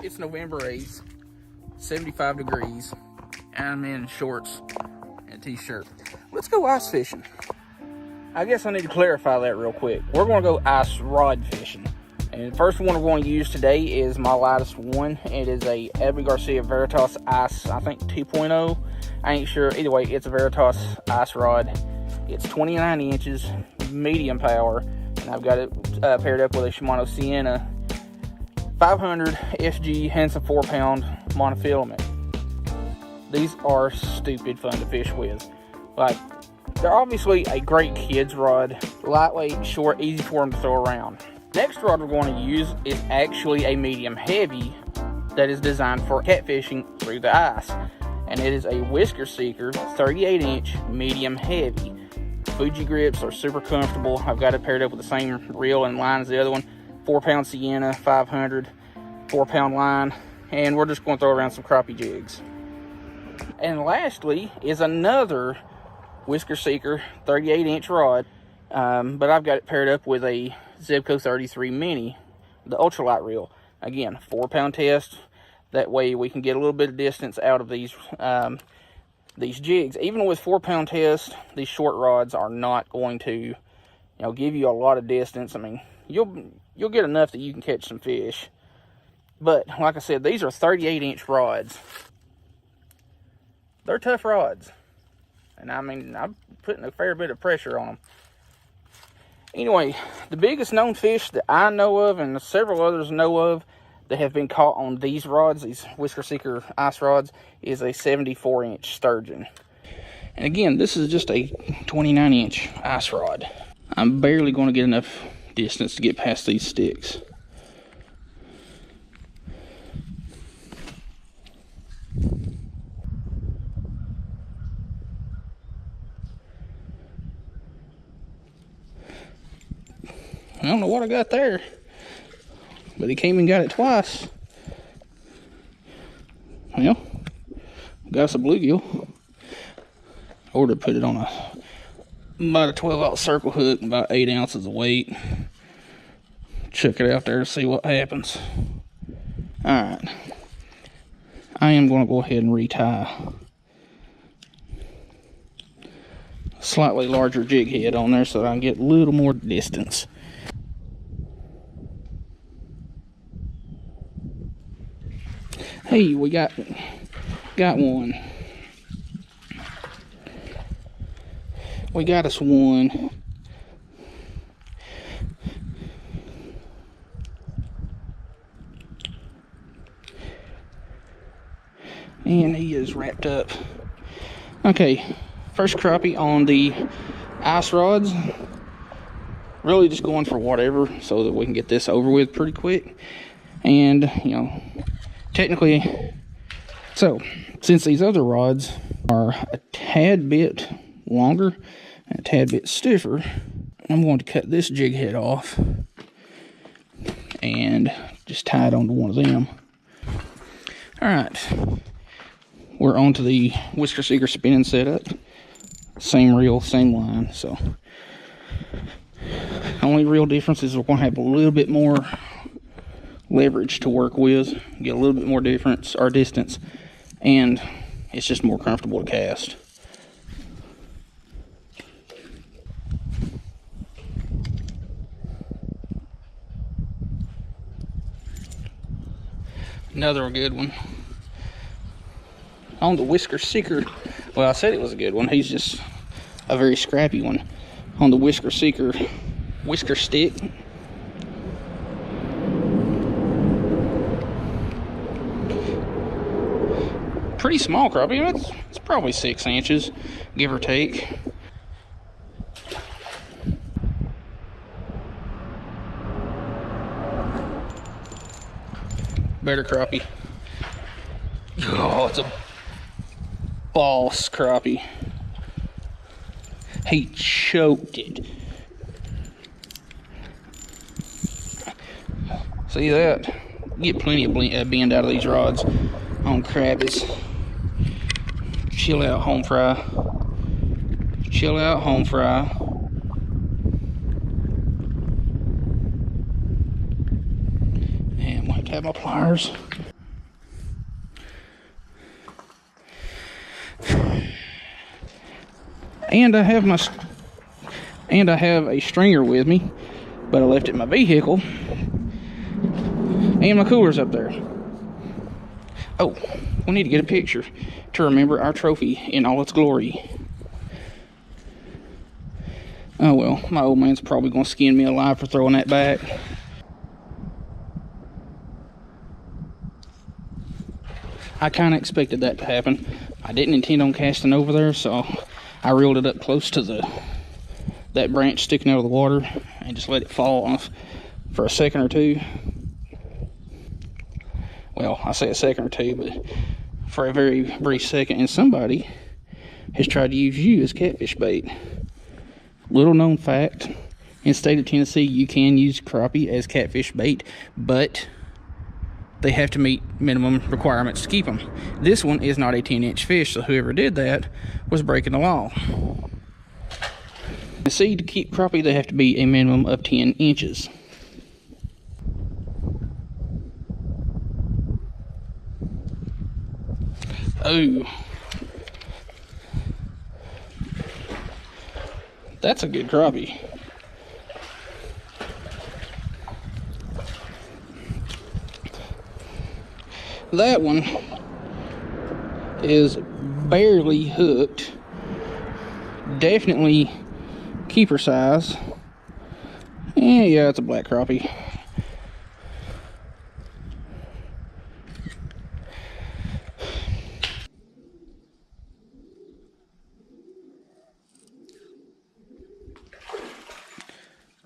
It's November 8th, 75 degrees, and I'm in shorts and a t-shirt. Let's go ice fishing. I guess I need to clarify that real quick. We're going to go ice rod fishing. And the first one we're going to use today is my lightest one. It is a Edwin Garcia Veritas Ice, I think 2.0. I ain't sure. Either way, it's a Veritas ice rod. It's 29 inches, medium power, and I've got it paired up with a Shimano Sienna 500 SG and some 4-pound monofilament. These are stupid fun to fish with. Like, they're obviously a great kid's rod, lightweight, short, easy for them to throw around. Next rod we're going to use is actually a medium heavy that is designed for catfishing through the ice, and it is a Whisker Seeker 38-inch medium heavy. Fuji grips are super comfortable. I've got it paired up with the same reel and line as the other one. 4-pound Sienna 500, 4-pound line, and we're just going to throw around some crappie jigs. And lastly is another Whisker Seeker 38-inch rod, but I've got it paired up with a Zebco 33 Mini, the ultralight reel. Again, 4-pound test. That way we can get a little bit of distance out of these jigs. Even with 4-pound test, these short rods are not going to, give you a lot of distance. I mean, you'll get enough that you can catch some fish. But like I said, these are 38-inch rods. They're tough rods. And I mean, I'm putting a fair bit of pressure on them. Anyway, the biggest known fish that I know of, and several others know of, that have been caught on these rods, these Whisker Seeker ice rods, is a 74-inch sturgeon. And again, this is just a 29-inch ice rod. I'm barely going to get enough distance to get past these sticks. I don't know what I got there, but he came and got it twice. Well, got us a bluegill. Or to put it on about a 12-aught circle hook, about 8 ounces of weight. Chuck it out there to see what happens. Alright. I am going to go ahead and retie a slightly larger jig head on there so that I can get a little more distance. Hey, we got one. We got us one. And he is wrapped up. Okay, first crappie on the ice rods. Really just going for whatever so that we can get this over with pretty quick. And, technically, so since these other rods are a tad bit longer and a tad bit stiffer, I'm going to cut this jig head off and just tie it onto one of them. Alright, we're onto the Whisker Seeker spinning setup. Same reel, same line. So only real difference is we're going to have a little bit more leverage to work with, get a little bit more difference or distance, and it's just more comfortable to cast. Another good one on the Whisker Seeker. Well, I said it was a good one. He's just a very scrappy one. On the Whisker Seeker whisker stick. Pretty small crappie. It's probably 6 inches, give or take. Better crappie. Oh, it's a boss crappie. He choked it. See that? You get plenty of bend out of these rods on crappies. Chill out, home fry. Chill out, home fry. And I'm going to have my pliers. And I have a stringer with me, but I left it in my vehicle. And my cooler's up there. Oh, we need to get a picture to remember our trophy in all its glory. Oh well, my old man's probably gonna skin me alive for throwing that back. I kind of expected that to happen. I didn't intend on casting over there, so I reeled it up close to that branch sticking out of the water and just let it fall off for a second or two. Well, I say a second or two, but for a very brief second. And somebody has tried to use you as catfish bait. Little known fact, in the state of Tennessee, you can use crappie as catfish bait, but they have to meet minimum requirements to keep them. This one is not a 10-inch fish, so whoever did that was breaking the law. To see, to keep crappie, they have to be a minimum of 10 inches. Oh. That's a good crappie. That one is barely hooked. Definitely keeper size. Yeah, it's a black crappie.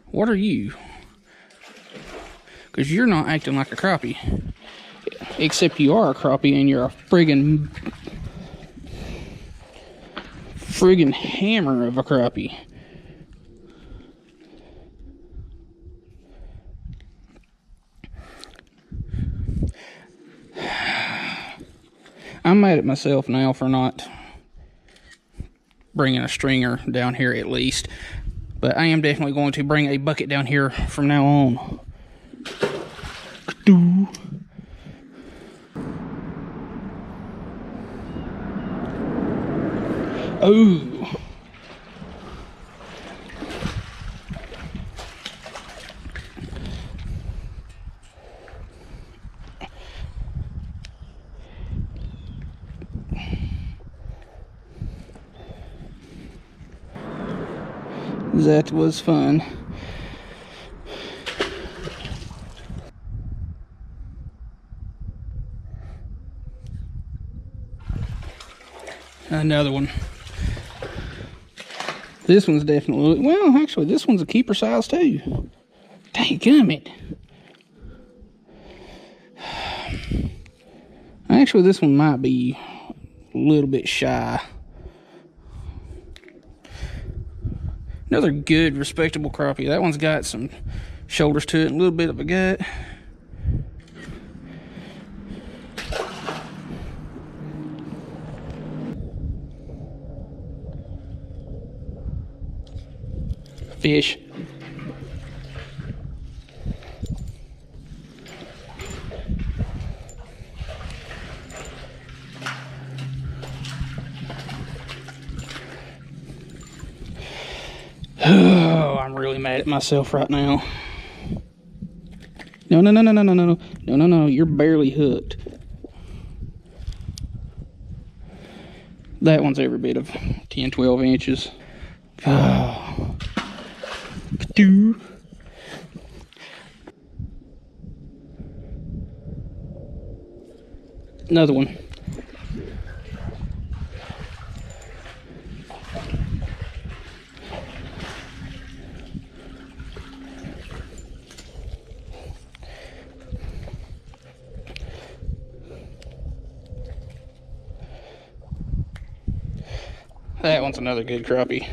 What are you? Because you're not acting like a crappie. Except you are a crappie and you're a friggin' hammer of a crappie. I'm mad at myself now for not bringing a stringer down here at least. But I am definitely going to bring a bucket down here from now on. Oh. That was fun. Another one. This one's definitely, well, actually, this one's a keeper size too. Dadgummit. Actually, this one might be a little bit shy. Another good, respectable crappie. That one's got some shoulders to it, a little bit of a gut. Fish. Oh, I'm really mad at myself right now. No, you're barely hooked. That one's every bit of 10, 12 inches. Oh. Another one. That one's another good crappie.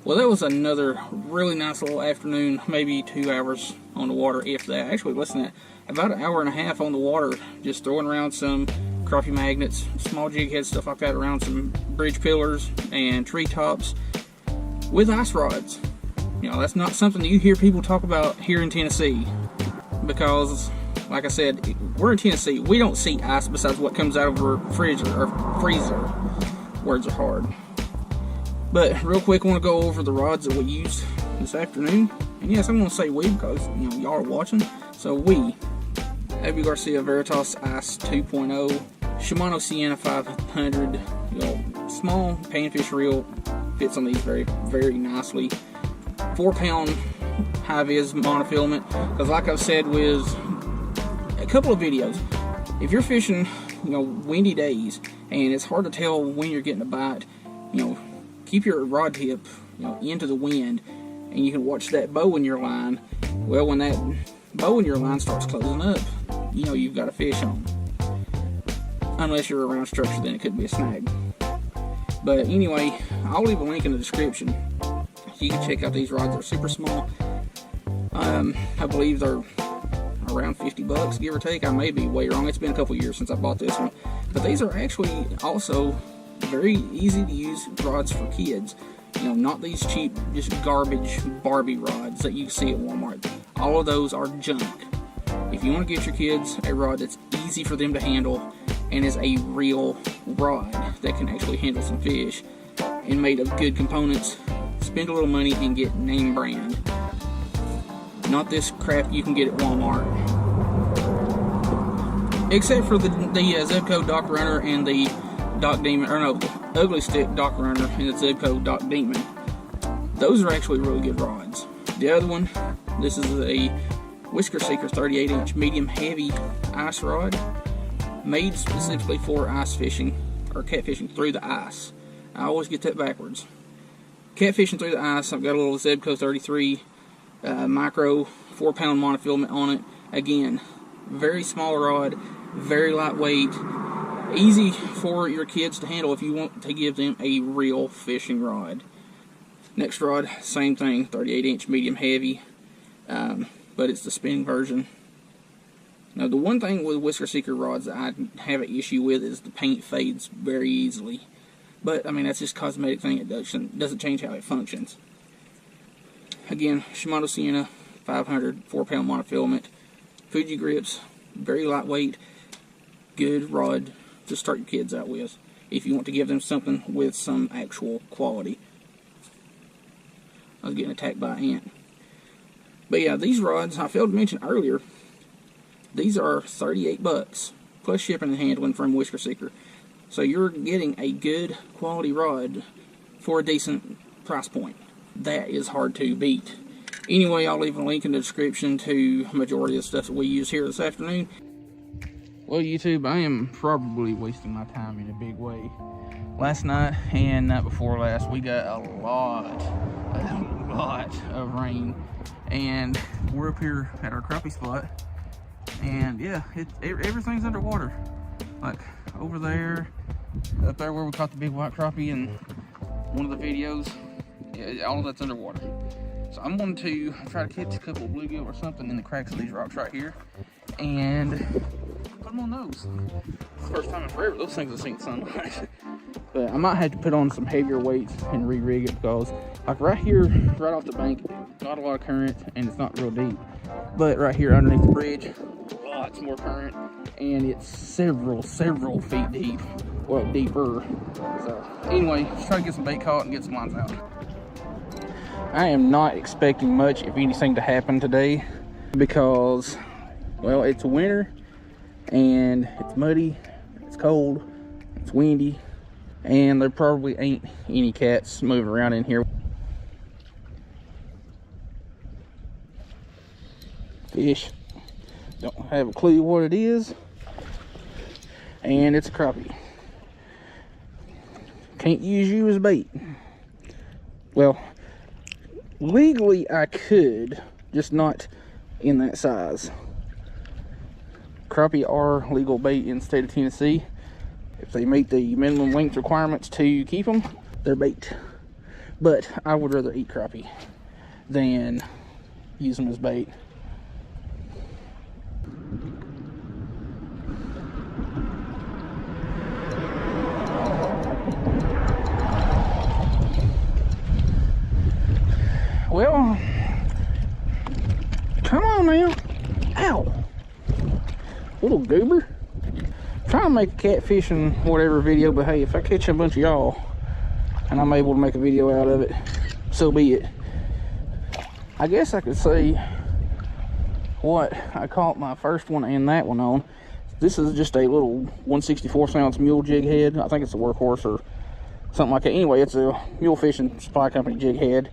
Well, that was another really nice little afternoon, maybe 2 hours on the water, if that. Actually, less than that. About an hour and a half on the water, just throwing around some crappie magnets, small jig heads, stuff like that, around some bridge pillars and treetops with ice rods. You know, that's not something you hear people talk about here in Tennessee, because like I said, we're in Tennessee. We don't see ice besides what comes out of our freezer. Words are hard. But real quick, I want to go over the rods that we used this afternoon. And yes, I'm going to say we because y'all are watching. So we, AB Garcia Veritas Ice 2.0, Shimano Sienna 500, small panfish reel, fits on these very, very nicely. 4-pound high-vis monofilament, because like I've said with a couple of videos, if you're fishing, windy days and it's hard to tell when you're getting a bite, keep your rod tip, into the wind, and you can watch that bow in your line. Well, when that bow in your line starts closing up, you've got a fish on. Unless you're around structure, then it could be a snag. But anyway, I'll leave a link in the description. You can check out these rods. They're super small. I believe they're around $50, give or take. I may be way wrong. It's been a couple years since I bought this one. But these are actually also very easy to use rods for kids. Not these cheap, just garbage Barbie rods that you see at Walmart. All of those are junk. If you want to get your kids a rod that's easy for them to handle and is a real rod that can actually handle some fish and made of good components, spend a little money and get name brand. Not this crap you can get at Walmart. Except for the Zebco Dock Runner and the Dock Demon, the Ugly Stick Dock Runner and the Zebco Dock Demon. Those are actually really good rods. The other one, this is a Whisker Seeker 38-inch medium heavy ice rod, made specifically for ice fishing, or catfishing through the ice. I always get that backwards. Catfishing through the ice, I've got a little Zebco 33 micro 4-pound monofilament on it. Again, very small rod, very lightweight, easy for your kids to handle if you want to give them a real fishing rod. Next rod, same thing, 38-inch medium heavy, but it's the spinning version. Now, the one thing with Whisker Seeker rods that I have an issue with is the paint fades very easily. But, that's just a cosmetic thing. It doesn't change how it functions. Again, Shimano Sienna 500, 4-pound monofilament. Fuji grips, very lightweight, good rod to start your kids out with if you want to give them something with some actual quality. I was getting attacked by an ant. But yeah, these rods, I failed to mention earlier, these are $38 plus shipping and handling from Whisker Seeker. So you're getting a good quality rod for a decent price point. That is hard to beat. Anyway, I'll leave a link in the description to the majority of the stuff that we use here this afternoon. Well, YouTube, I am probably wasting my time in a big way. Last night and night before last, we got a lot of rain. And we're up here at our crappie spot. And yeah, everything's underwater. Like over there, up there where we caught the big white crappie in one of the videos, yeah, all of that's underwater. So I'm going to try to catch a couple of bluegill or something in the cracks of these rocks right here and put them on those. First time in forever those things have seen sunlight. But I might have to put on some heavier weights and re-rig it because like right here, right off the bank, not a lot of current and it's not real deep. But right here underneath the bridge, lots more current and it's several feet deep. Well, deeper. So anyway, just try to get some bait caught and get some lines out. I am not expecting much, if anything, to happen today because, well, it's winter and it's muddy, it's cold, it's windy, and there probably ain't any cats moving around in here. Fish. Don't have a clue what it is. And it's a crappie. Can't use you as bait. Well, legally I could, just not in that size. Crappie are legal bait in the state of Tennessee. If they meet the minimum length requirements to keep them, they're bait. But I would rather eat crappie than use them as bait. Well, come on now. Ow. Little goober. Trying to make a catfish and whatever video, but hey, if I catch a bunch of y'all and I'm able to make a video out of it, so be it. I guess I could say what I caught my first one and that one on. This is just a little 1/64 ounce mule jig head. I think it's a workhorse or something like that. Anyway, it's a mule fishing supply company jig head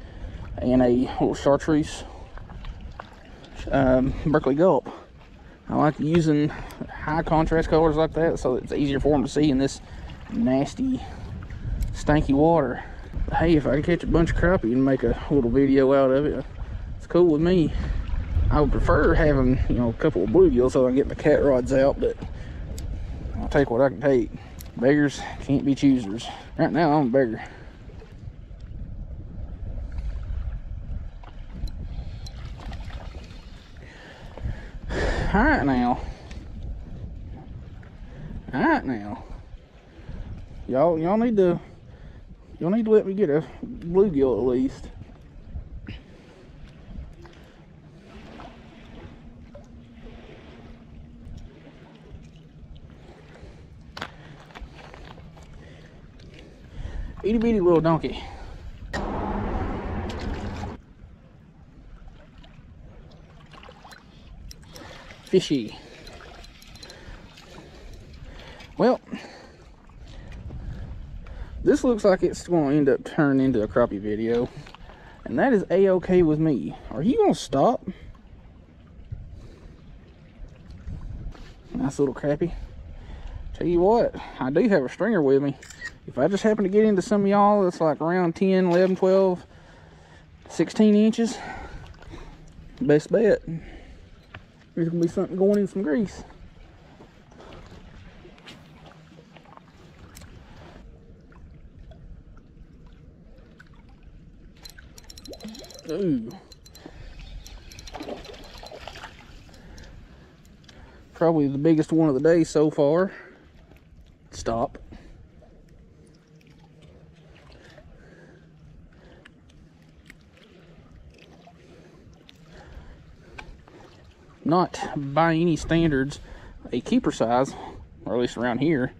and a little chartreuse Berkeley gulp. I like using high contrast colors like that so it's easier for them to see in this nasty, stanky water. But hey, if I can catch a bunch of crappie and make a little video out of it, it's cool with me. I would prefer having, you know, a couple of bluegills so I can get my cat rods out, but I'll take what I can take. Beggars can't be choosers. Right now, I'm a beggar. All right now. Y'all need to let me get a bluegill at least. Itty bitty little donkey. Fishy. Well, this looks like it's going to end up turning into a crappie video, and that is a-okay with me. Are you going to stop? Nice little crappie. Tell you what, I do have a stringer with me. If I just happen to get into some of y'all that's like around 10, 11, 12, 16 inches, best bet, there's going to be something going in some grease. Ooh. Probably the biggest one of the day so far. Stop. Not by any standards a keeper size, or at least around here,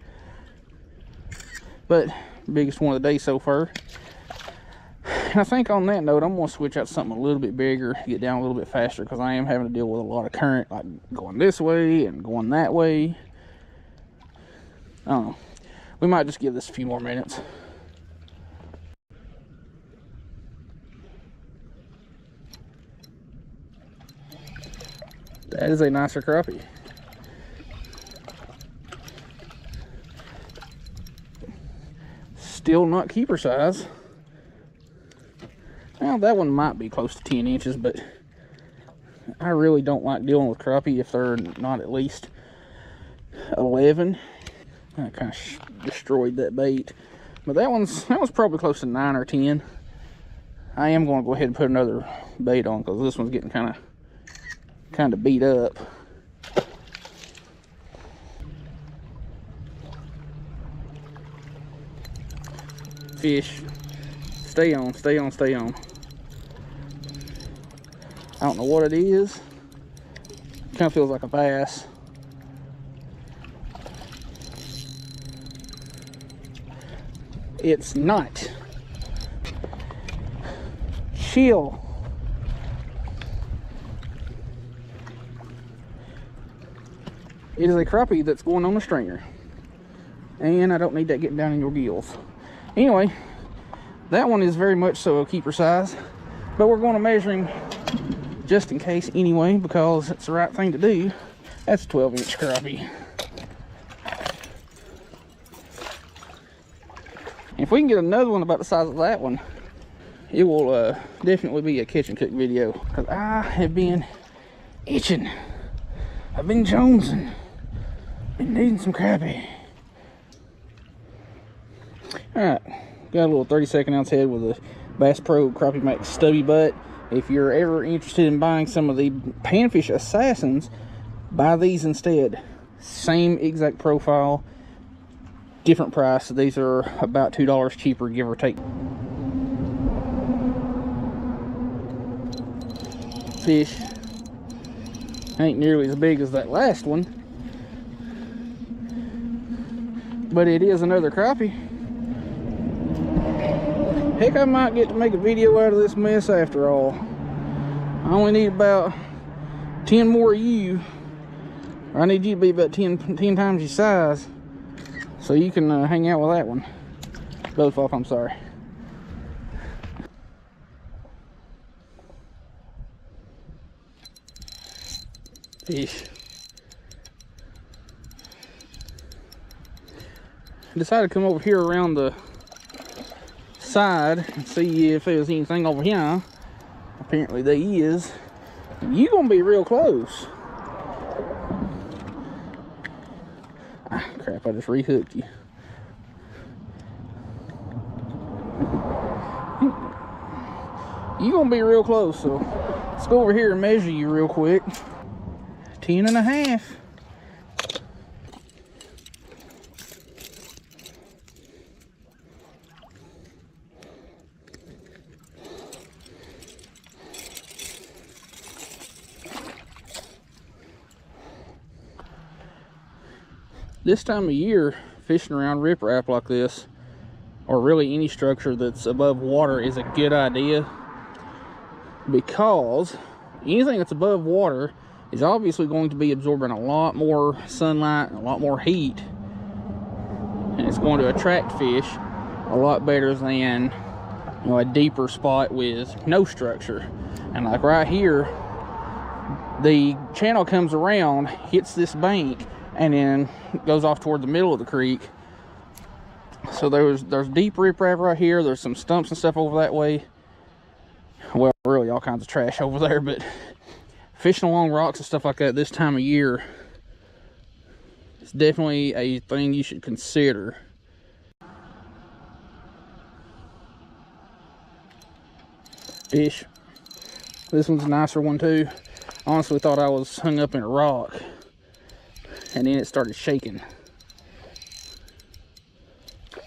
but biggest one of the day so far. And I think on that note, I'm going to switch out to something a little bit bigger, get down a little bit faster, because I am having to deal with a lot of current, like going this way and going that way. I don't know. We might just give this a few more minutes. That is a nicer crappie. Still not keeper size. Well, that one might be close to 10 inches, but I really don't like dealing with crappie if they're not at least 11. I kind of destroyed that bait. But that was probably close to 9 or 10. I am going to go ahead and put another bait on because this one's getting kind of beat up. Fish. Stay on, stay on, stay on. I don't know what it is. Kind of feels like a bass. It's not. Chill. It is a crappie that's going on a stringer. And I don't need that getting down in your gills. Anyway, that one is very much so a keeper size. But we're going to measure him just in case anyway, because it's the right thing to do. That's a 12-inch crappie. If we can get another one about the size of that one, it will definitely be a catch and cook video. Because I have been itching. I've been jonesing. Been needing some crappie. Alright, got a little 32nd ounce head with a Bass Pro Crappie Max stubby butt. If you're ever interested in buying some of the Panfish Assassins, buy these instead. Same exact profile, different price. These are about $2 cheaper, give or take. Fish ain't nearly as big as that last one, but it is another crappie. Heck, I might get to make a video out of this mess after all. I only need about 10 more of you. I need you to be about 10 times your size, so you can hang out with that one. Both of them, I'm sorry. Fish. Decided to come over here around the side and see if there's anything over here. Apparently there is. You're gonna be real close. Ah, crap, I just rehooked you. You're gonna be real close, so let's go over here and measure you real quick. 10.5. This time of year, fishing around riprap like this, or really any structure that's above water, is a good idea, because anything that's above water is obviously going to be absorbing a lot more sunlight and a lot more heat, and it's going to attract fish a lot better than, you know, a deeper spot with no structure. And like right here, the channel comes around, hits this bank, and then goes off toward the middle of the creek. So there's deep riprap right here. There's some stumps and stuff over that way. Well, really all kinds of trash over there, but fishing along rocks and stuff like that this time of year is definitely a thing you should consider. Fish. This one's a nicer one too. Honestly thought I was hung up in a rock, and then it started shaking.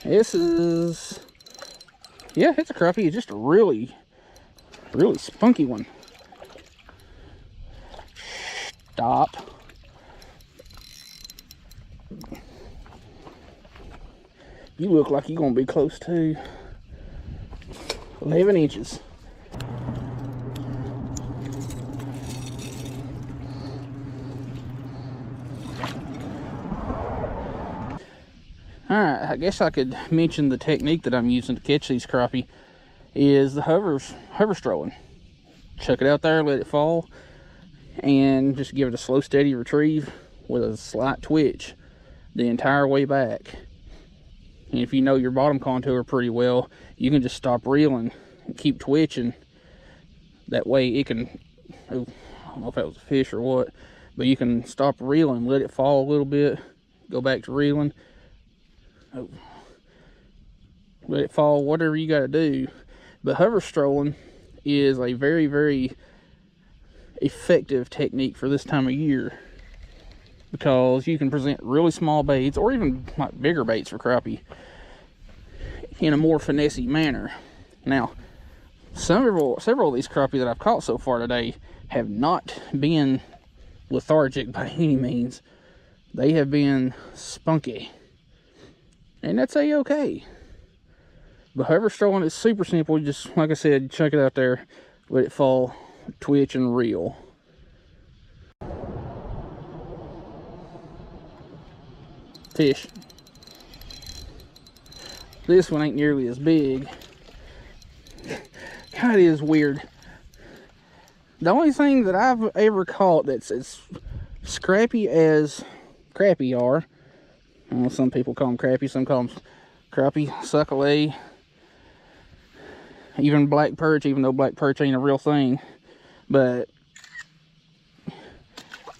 This is, yeah, it's a crappie. It's just a really spunky one. Stop. You look like you're gonna be close to 11 inches. Alright, I guess I could mention the technique that I'm using to catch these crappie is the hover strolling. Chuck it out there, let it fall, and just give it a slow, steady retrieve with a slight twitch the entire way back. And if you know your bottom contour pretty well, you can just stop reeling and keep twitching. That way it can, I don't know if that was a fish or what, but you can stop reeling, let it fall a little bit, go back to reeling. Oh, let it fall, whatever you got to do. But hover strolling is a very effective technique for this time of year, because you can present really small baits, or even like bigger baits for crappie, in a more finessey manner. Now, several of these crappie that I've caught so far today have not been lethargic by any means. They have been spunky, and that's a-okay. But hover strolling is super simple. Just like I said, chuck it out there, let it fall, twitch and reel. Fish. This one ain't nearly as big. God, it is weird. The only thing that I've ever caught that's as scrappy as crappie are, well, some people call them crappie, some call them crappie, suckle-a, even black perch, even though black perch ain't a real thing. But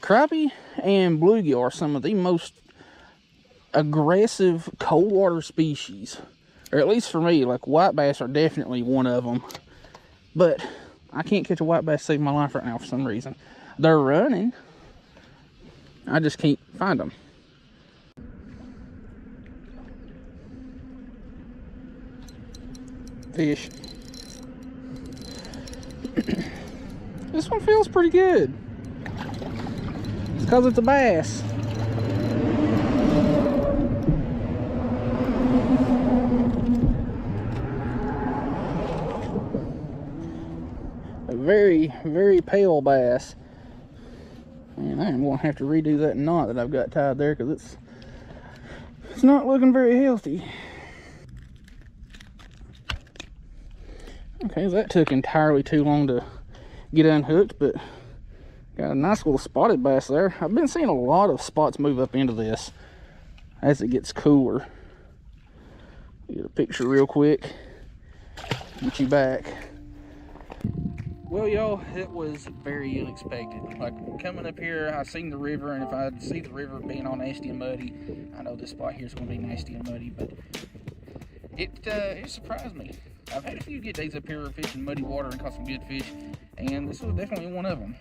crappie and bluegill are some of the most aggressive cold water species, or at least for me. Like white bass are definitely one of them, but I can't catch a white bass to save my life right now for some reason. They're running, I just can't find them. Fish. This one feels pretty good. It's because it's a bass. very, very pale bass. And I am going to have to redo that knot that I've got tied there because it's not looking very healthy. Okay, that took entirely too long to get unhooked, but got a nice little spotted bass there. I've been seeing a lot of spots move up into this as it gets cooler. Get a picture real quick, get you back. Well, y'all, it was very unexpected. Like, coming up here, I seen the river, and if I see the river being all nasty and muddy, I know this spot here is going to be nasty and muddy, but it surprised me. I've had a few good days up here fishing muddy water and caught some good fish, and this was definitely one of them.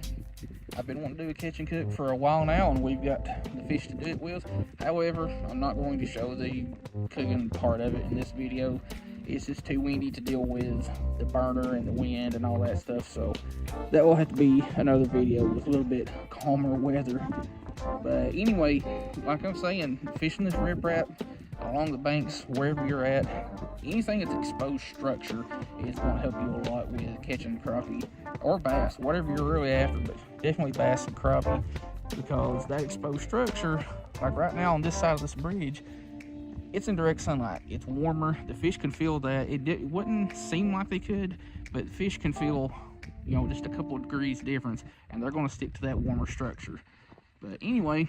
I've been wanting to do a catch and cook for a while now, and we've got the fish to do it with. However, I'm not going to show the cooking part of it in this video. It's just too windy to deal with the burner and the wind and all that stuff, so that will have to be another video with a little bit calmer weather. But anyway, like I'm saying, fishing this riprap along the banks, wherever you're at, anything that's exposed structure is going to help you a lot with catching crappie or bass, whatever you're really after, but definitely bass and crappie, because that exposed structure, like right now on this side of this bridge, it's in direct sunlight. It's warmer. The fish can feel that. It wouldn't seem like they could, but fish can feel, you know, just a couple of degrees difference, and they're going to stick to that warmer structure. But anyway,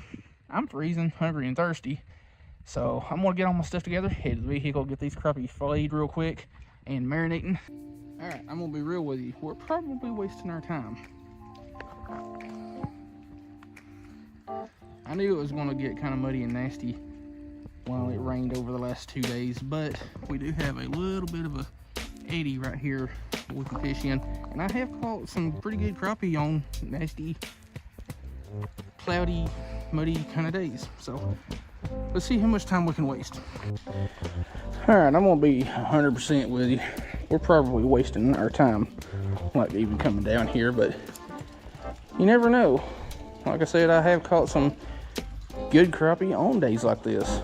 I'm freezing, hungry, and thirsty, so I'm going to get all my stuff together, head to the vehicle, get these crappie filleted real quick, and marinating. All right, I'm going to be real with you. We're probably wasting our time. I knew it was going to get kind of muddy and nasty while it rained over the last 2 days, but we do have a little bit of a eddy right here we can fish in, and I have caught some pretty good crappie on nasty, cloudy, muddy kind of days. So let's see how much time we can waste. All right, I'm gonna be 100% with you. We're probably wasting our time, like even coming down here, but you never know. Like I said, I have caught some good crappie on days like this.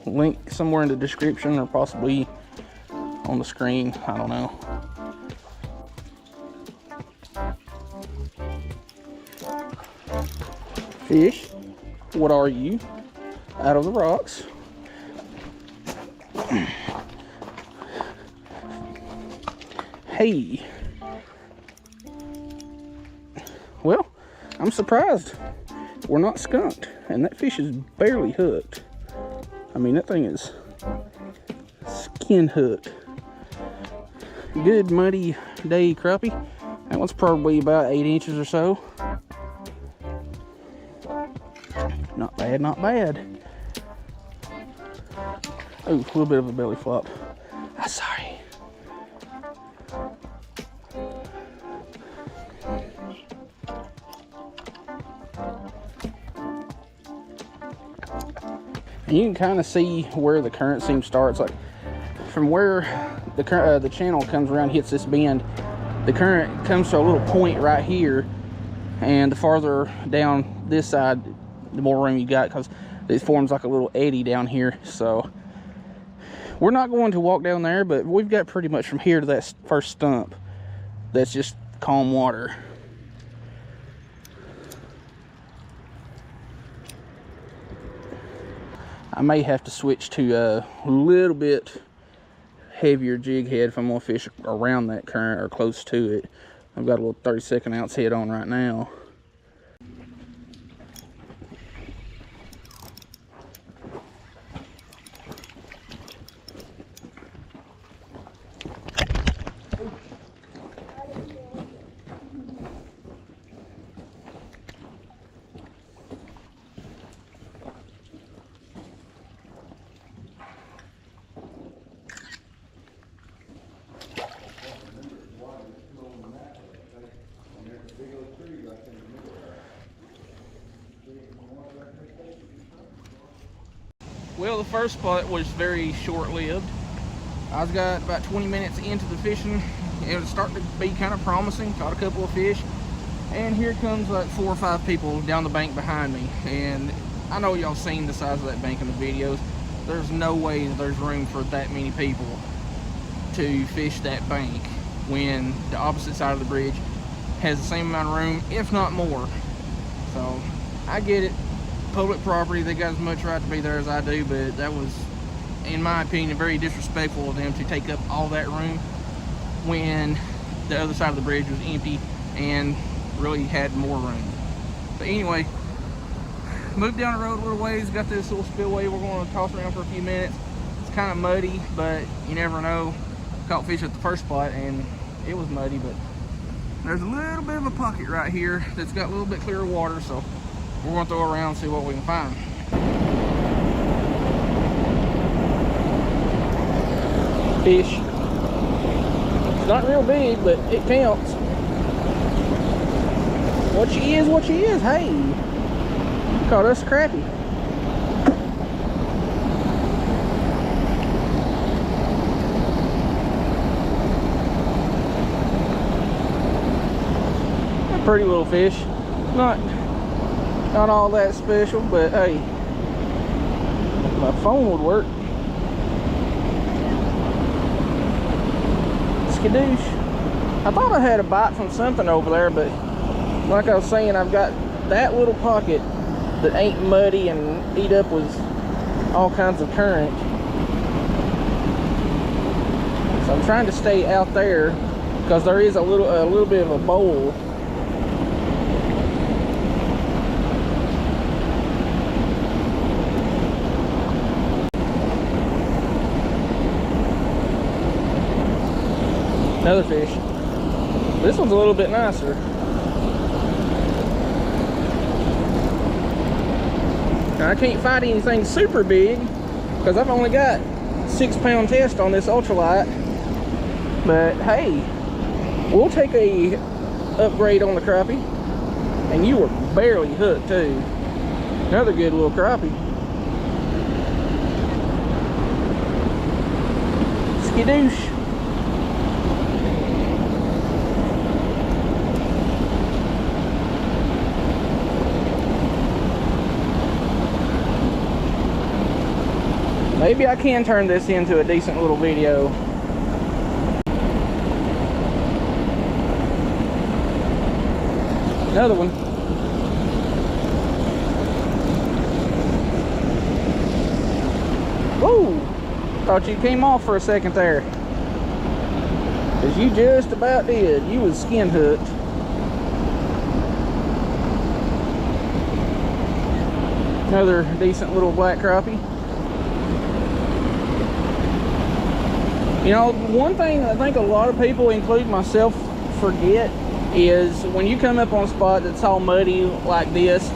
Link somewhere in the description or possibly on the screen, I don't know. Fish, what are you? Out of the rocks. Hey. Well, I'm surprised we're not skunked, and that fish is barely hooked. I mean, that thing is skin hooked. Good muddy day crappie. That one's probably about 8 inches or so. Not bad, not bad. Oh, a little bit of a belly flop. I'm sorry. And you can kind of see where the current seam starts. Like from where the channel comes around, hits this bend, the current comes to a little point right here, and the farther down this side, the more room you got, because it forms like a little eddy down here. So we're not going to walk down there, but we've got pretty much from here to that first stump that's just calm water. I may have to switch to a little bit heavier jig head if I'm gonna fish around that current or close to it. I've got a little 32nd ounce head on right now. Well, the first spot was very short-lived. I got about 20 minutes into the fishing. It was starting to be kind of promising. Caught a couple of fish. And here comes like 4 or 5 people down the bank behind me. And I know y'all seen the size of that bank in the videos. There's no way there's room for that many people to fish that bank when the opposite side of the bridge has the same amount of room, if not more. So I get it, public property, they got as much right to be there as I do, but that was, in my opinion, very disrespectful of them to take up all that room when the other side of the bridge was empty and really had more room. But anyway, moved down the road a little ways, got this little spillway we're going to toss around for a few minutes. It's kind of muddy, but you never know. Caught fish at the first spot and it was muddy, but there's a little bit of a pocket right here that's got a little bit clearer water, so we're going to throw around and see what we can find. Fish. It's not real big, but it counts. What she is, what she is. Hey, caught us a crappie. A pretty little fish. Not all that special, but hey, my phone would work. Skadoosh. I thought I had a bite from something over there, but like I was saying, I've got that little pocket that ain't muddy and eat up with all kinds of current. So I'm trying to stay out there because there is a little bit of a bowl. Another fish. This one's a little bit nicer. Now, I can't find anything super big because I've only got 6-pound test on this ultralight. But hey, we'll take a upgrade on the crappie. And you were barely hooked too. Another good little crappie. Skadoosh. Maybe I can turn this into a decent little video. Another one. Whoa! Thought you came off for a second there. Because you just about did. You was skin hooked. Another decent little black crappie. You know, one thing I think a lot of people, including myself, forget is when you come up on a spot that's all muddy like this,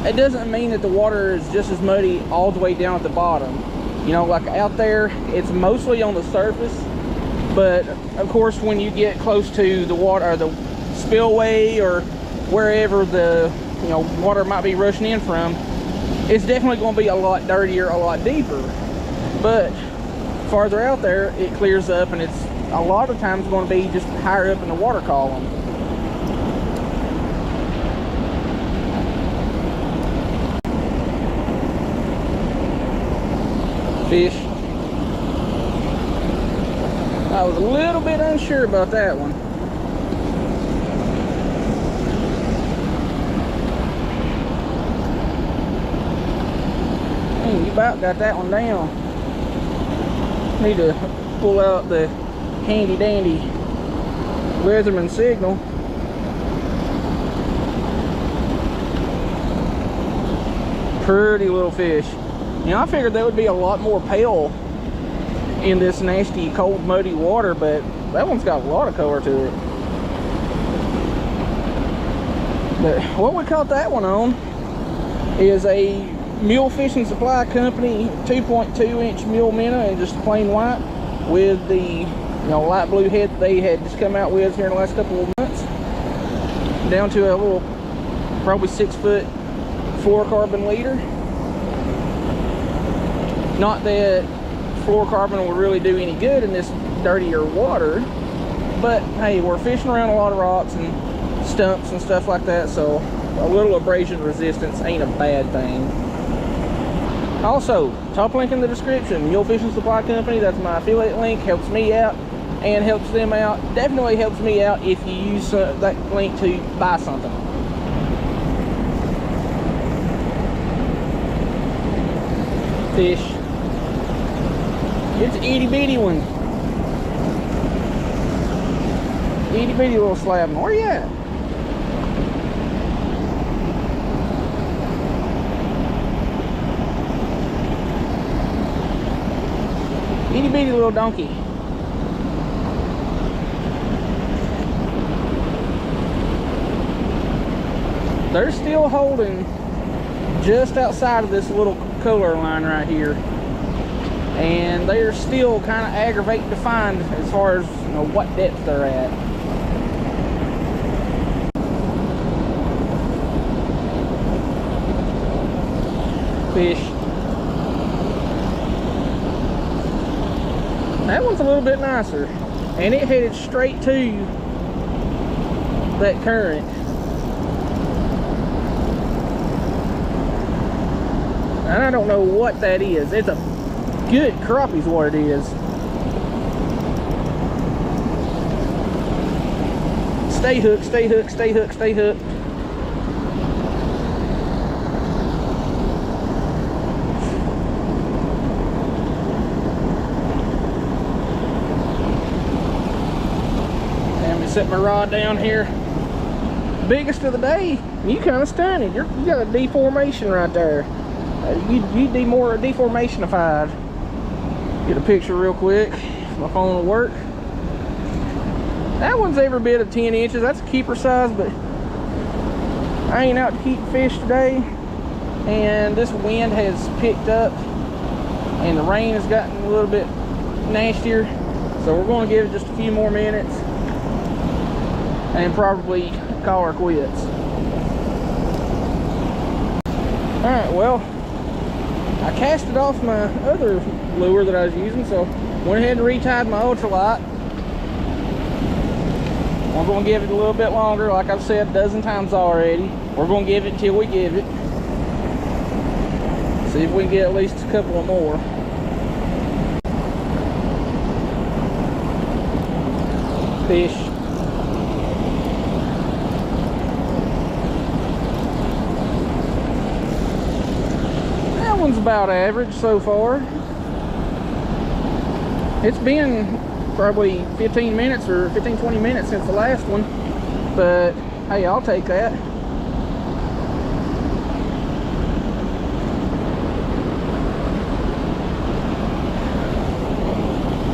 it doesn't mean that the water is just as muddy all the way down at the bottom. You know, like out there, it's mostly on the surface, but of course when you get close to the water, or the spillway, or wherever the water might be rushing in from, it's definitely going to be a lot dirtier, a lot deeper. But farther out there, it clears up, and it's a lot of times going to be just higher up in the water column. Fish. I was a little bit unsure about that one. Dang, you about got that one down. Need to pull out the handy dandy Weatherman signal. Pretty little fish. You know, I figured that would be a lot more pale in this nasty, cold, muddy water, but that one's got a lot of color to it. But what we caught that one on is a Mule Fishing Supply Company 2.2-inch mule minnow, and just plain white with the light blue head that they had just come out with here in the last couple of months, down to a little probably 6-foot fluorocarbon leader. Not that fluorocarbon will really do any good in this dirtier water, but hey, we're fishing around a lot of rocks and stumps and stuff like that, so a little abrasion resistance ain't a bad thing. Also, top link in the description, Mule Fishing Supply Company, that's my affiliate link, helps me out, and helps them out. Definitely helps me out if you use that link to buy something. Fish. It's an itty bitty one. Itty bitty little slab. Where you at? Itty bitty little donkey. They're still holding just outside of this little cooler line right here, and they're still kind of aggravating to find as far as, you know, what depth they're at. Fish. That one's a little bit nicer, and it headed straight to that current. And I don't know what that is. It's a good crappie's what it is. Stay hooked, stay hooked, stay hooked, stay hooked. Set my rod down here. Biggest of the day. You kind of stunning. You got a deformation right there. You'd be more deformationified. Get a picture real quick. My phone will work. That one's every bit of 10 inches. That's a keeper size, but I ain't out to keep fish today. And this wind has picked up, and the rain has gotten a little bit nastier. So we're going to give it just a few more minutes and probably call her quits. Alright, well, I casted off my other lure that I was using, so went ahead and retied my ultralight. We're going to give it a little bit longer, like I've said a dozen times already. We're going to give it until we give it. See if we can get at least a couple of more. Fish. One's about average so far. It's been probably 15 minutes or 15-20 minutes since the last one, but hey, I'll take that.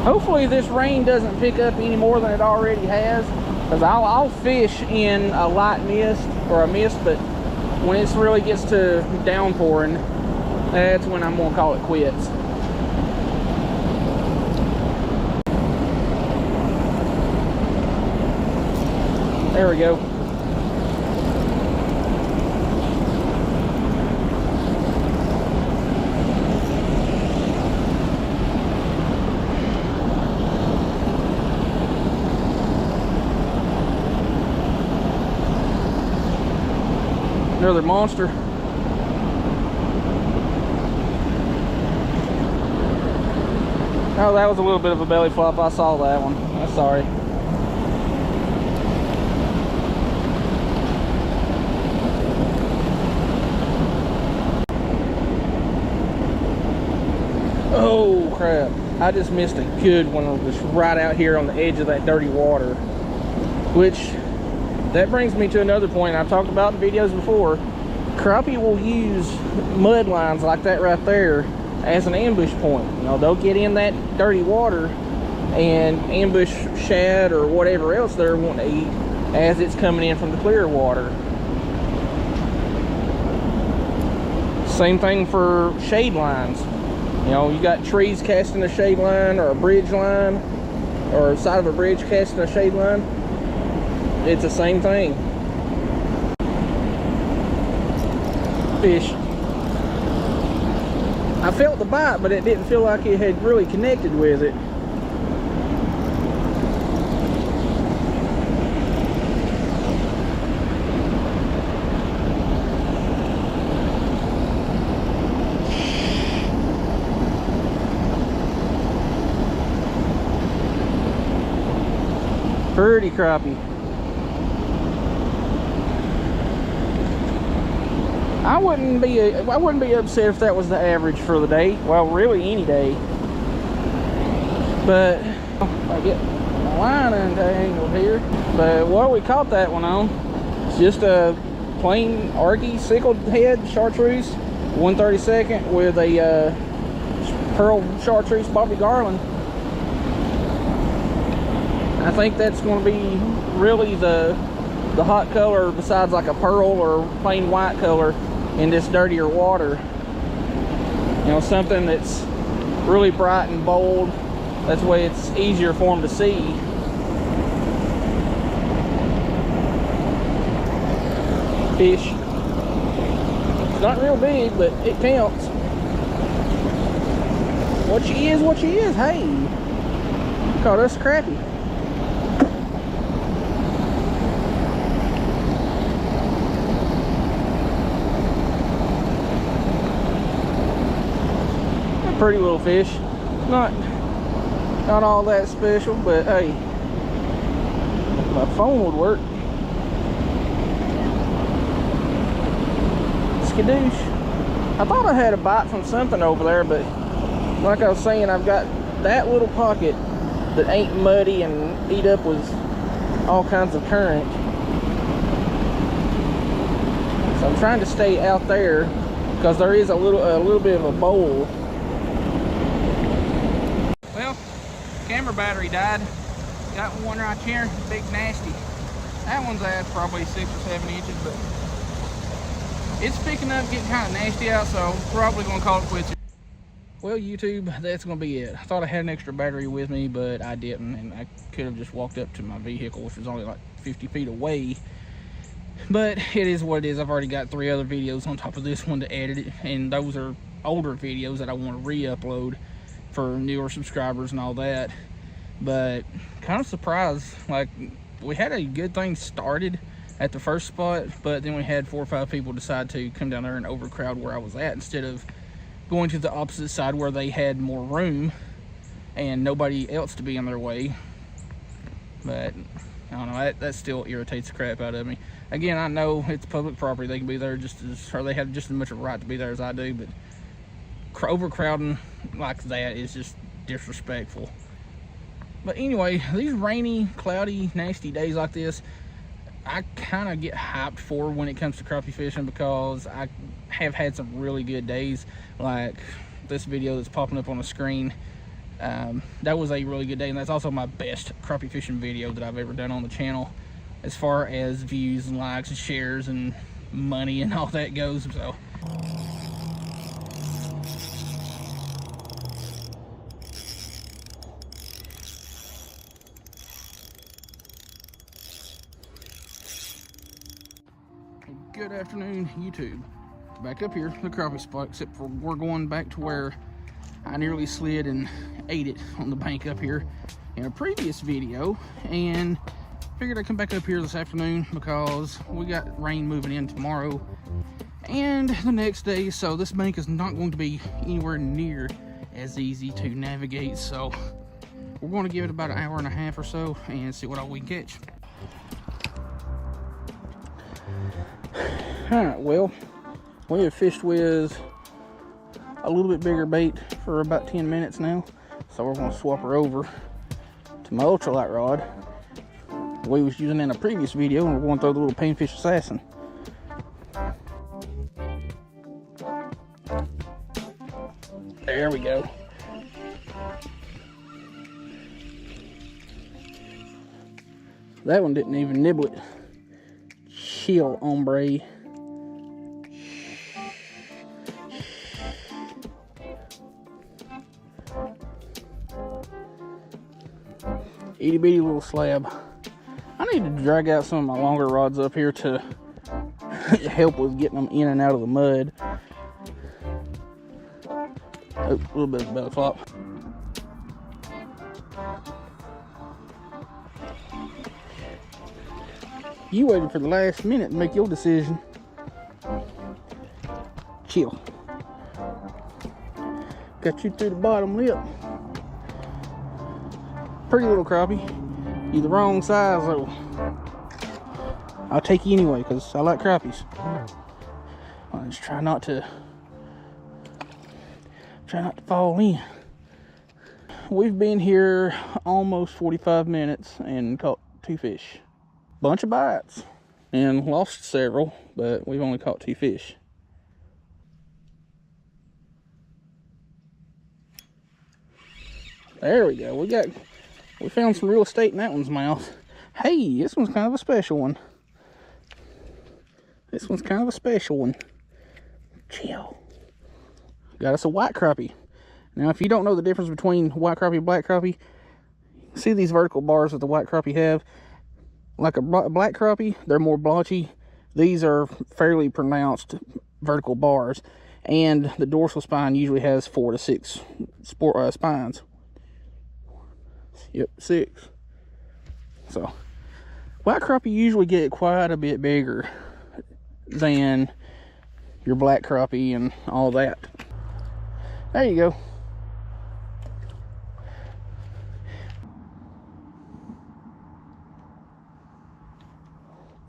Hopefully this rain doesn't pick up any more than it already has, because I'll fish in a light mist or a mist, but when it really gets to downpouring, that's when I'm gonna call it quits. There we go. Another monster. Oh, that was a little bit of a belly flop. I saw that one. I'm sorry. Oh, crap. I just missed a good one just right out here on the edge of that dirty water. Which, that brings me to another point I've talked about in videos before. Crappie will use mud lines like that right there as an ambush point. You know, they'll get in that dirty water and ambush shad or whatever else they're wanting to eat as it's coming in from the clear water. Same thing for shade lines. You know, you got trees casting a shade line, or a bridge line, or side of a bridge casting a shade line. It's the same thing. Fish. I felt the bite, but it didn't feel like it had really connected with it. Pretty crappie. I wouldn't be upset if that was the average for the day. Well, really any day. But if I get my line untangled here. But what we caught that one on, it's just a plain argy sickled head chartreuse, 1/32 with a pearl chartreuse Bobby Garland. I think that's going to be really the hot color besides like a pearl or plain white color in this dirtier water. You know, something that's really bright and bold. That's the way it's easier for them to see. Fish. It's not real big, but it counts. What she is, what she is. Hey, caught us crappie. Pretty little fish, not all that special, but hey, my phone would work. Skadoosh. I thought I had a bite from something over there, but like I was saying, I've got that little pocket that ain't muddy and eat up with all kinds of current. So I'm trying to stay out there because there is a little bit of a bowl. Well, camera battery died. Got one right here, big nasty. That one's at probably 6 or 7 inches, but it's picking up, getting kind of nasty out, so I'm probably gonna call it quits. Well, YouTube, that's gonna be it. I thought I had an extra battery with me, but I didn't, and I could have just walked up to my vehicle, which was only like 50 feet away. But it is what it is. I've already got 3 other videos on top of this one to edit it, and those are older videos that I want to re-upload for newer subscribers and all that. But kind of surprised, like, we had a good thing started at the first spot, but then we had 4 or 5 people decide to come down there and overcrowd where I was at instead of going to the opposite side where they had more room and nobody else to be in their way. But I don't know, that still irritates the crap out of me. Again, I know it's public property, they can be there just as, or they have just as much of a right to be there as I do, but overcrowding like that is just disrespectful. But anyway, these rainy, cloudy, nasty days like this, I kind of get hyped for when it comes to crappie fishing, because I have had some really good days, like this video that's popping up on the screen. That was a really good day, and that's also my best crappie fishing video that I've ever done on the channel, as far as views and likes and shares and money and all that goes. So good afternoon, YouTube. Back up here, the crappie spot, except for we're going back to where I nearly slid and ate it on the bank up here in a previous video, and figured I'd come back up here this afternoon because we got rain moving in tomorrow and the next day, so this bank is not going to be anywhere near as easy to navigate. So we're going to give it about an hour and a half or so and see what all we can catch. Alright, well, we have fished with a little bit bigger bait for about 10 minutes now, so we're going to swap her over to my ultralight rod we was using in a previous video, and we're going to throw the little panfish assassin. There we go. That one didn't even nibble it. Chill, hombre. Itty bitty little slab. I need to drag out some of my longer rods up here to help with getting them in and out of the mud. Oh, a little bit of belly flop. You waited for the last minute to make your decision. Chill. Got you through the bottom lip. Pretty little crappie. You the wrong size though. I'll take you anyway because I like crappies. I'll just try not to fall in. We've been here almost 45 minutes and caught 2 fish. Bunch of bites and lost several, but we've only caught 2 fish. There we go. We found some real estate in that one's mouth. Hey, this one's kind of a special one. This one's kind of a special one. Chill. Got us a white crappie. Now, if you don't know the difference between white crappie and black crappie, see these vertical bars that the white crappie have? Like a black crappie, they're more blotchy. These are fairly pronounced vertical bars. And the dorsal spine usually has 4 to 6 spines. Yep, 6. So, white crappie usually get quite a bit bigger than your black crappie and all that. There you go.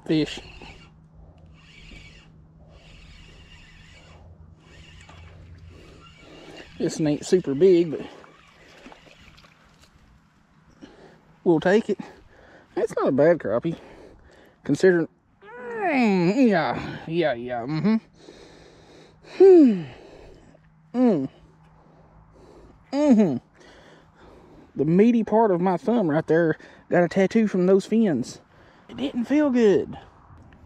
Fish. This one ain't super big, but we'll take it. It's not a bad crappie, considering. Yeah. The meaty part of my thumb right there got a tattoo from those fins. It didn't feel good.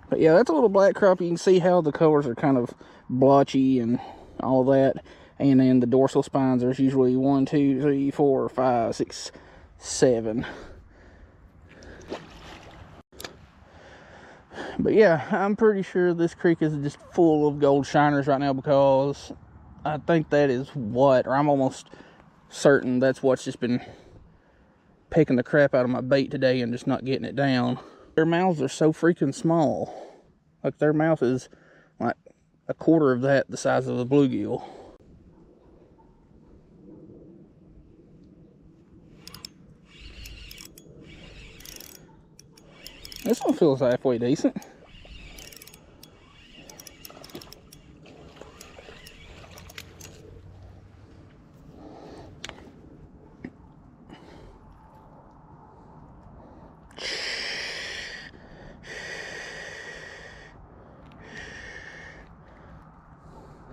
But yeah, that's a little black crappie. You can see how the colors are kind of blotchy and all that. And then the dorsal spines, there's usually 1, 2, 3, 4, 5, 6, 7. But yeah, I'm pretty sure this creek is just full of gold shiners right now, because I think that is what, or I'm almost certain that's what's just been picking the crap out of my bait today and just not getting it down. Their mouths are so freaking small. Like, their mouth is like a quarter of that, the size of a bluegill. This one feels halfway decent.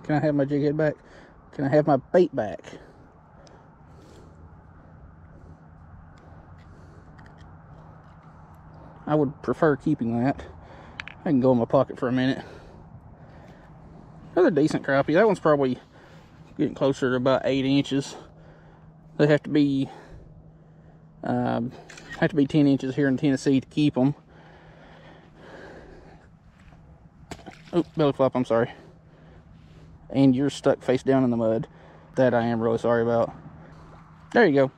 Can I have my jig head back? Can I have my bait back? I would prefer keeping that. I can go in my pocket for a minute. Another decent crappie. That one's probably getting closer to about 8 inches. They have to be 10 inches here in Tennessee to keep them. Oh, belly flop, I'm sorry. And you're stuck face down in the mud. That I am really sorry about. There you go.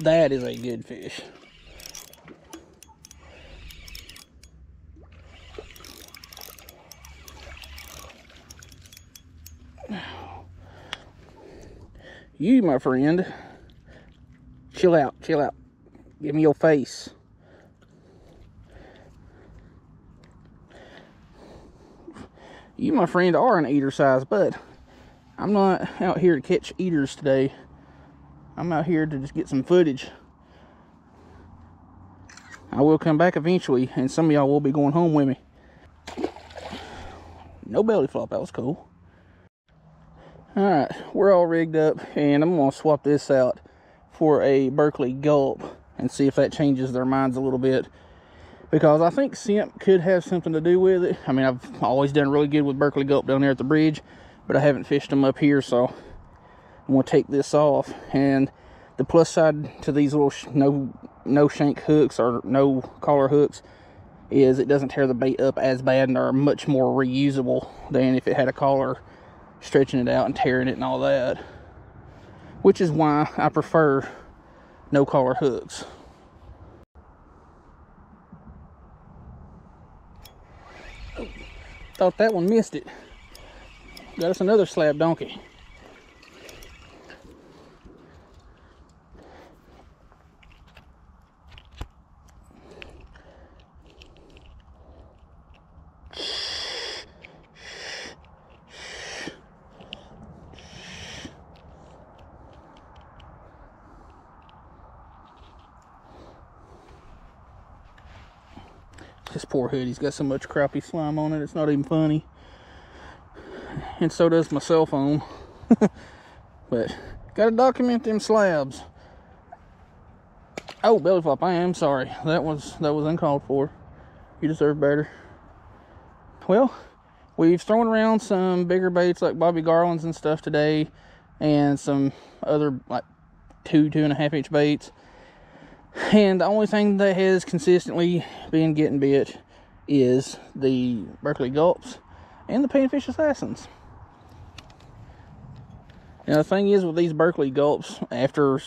That is a good fish. You, my friend, chill out, chill out. Give me your face. You, my friend, are an eater size, but I'm not out here to catch eaters today. I'm out here to just get some footage. I will come back eventually, and some of y'all will be going home with me. No belly flop, that was cool. Alright, we're all rigged up, and I'm going to swap this out for a Berkeley gulp and see if that changes their minds a little bit. Because I think simp could have something to do with it. I mean, I've always done really good with Berkeley gulp down there at the bridge, but I haven't fished them up here, so I'm going to take this off. And the plus side to these little no shank hooks or no collar hooks is it doesn't tear the bait up as bad and are much more reusable than if it had a collar stretching it out and tearing it and all that. Which is why I prefer no collar hooks. Oh, thought that one missed it. Got us another slab donkey. This poor hoodie's got so much crappie slime on it, it's not even funny. And so does my cell phone. But gotta document them slabs. Oh, belly flop, I am sorry. That was uncalled for. You deserve better. Well, we've thrown around some bigger baits like Bobby Garland's and stuff today, and some other like 2.5 inch baits. And the only thing that has consistently been getting bit is the Berkeley Gulps and the Panfish Assassins. Now the thing is with these Berkeley Gulps, after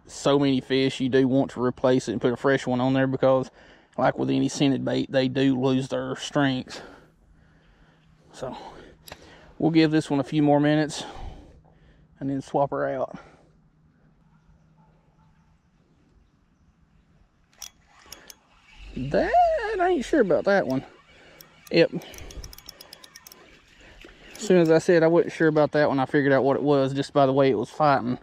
so many fish, you do want to replace it and put a fresh one on there, because like with any scented bait, they do lose their strength. So we'll give this one a few more minutes and then swap her out. That, I ain't sure about that one. Yep. As soon as I said I wasn't sure about that one, I figured out what it was just by the way it was fighting.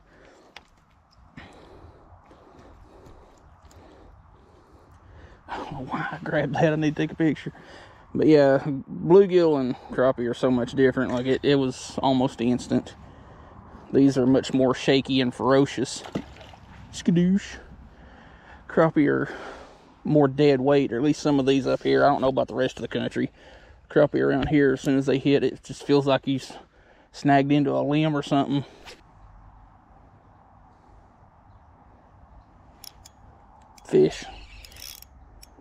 I don't know why I grabbed that. I need to take a picture. But yeah, bluegill and crappie are so much different. Like it was almost instant. These are much more shaky and ferocious. Skadoosh. Crappie are more dead weight, or at least some of these up here. I don't know about the rest of the country. Crappie around here, as soon as they hit, it just feels like he's snagged into a limb or something. Fish.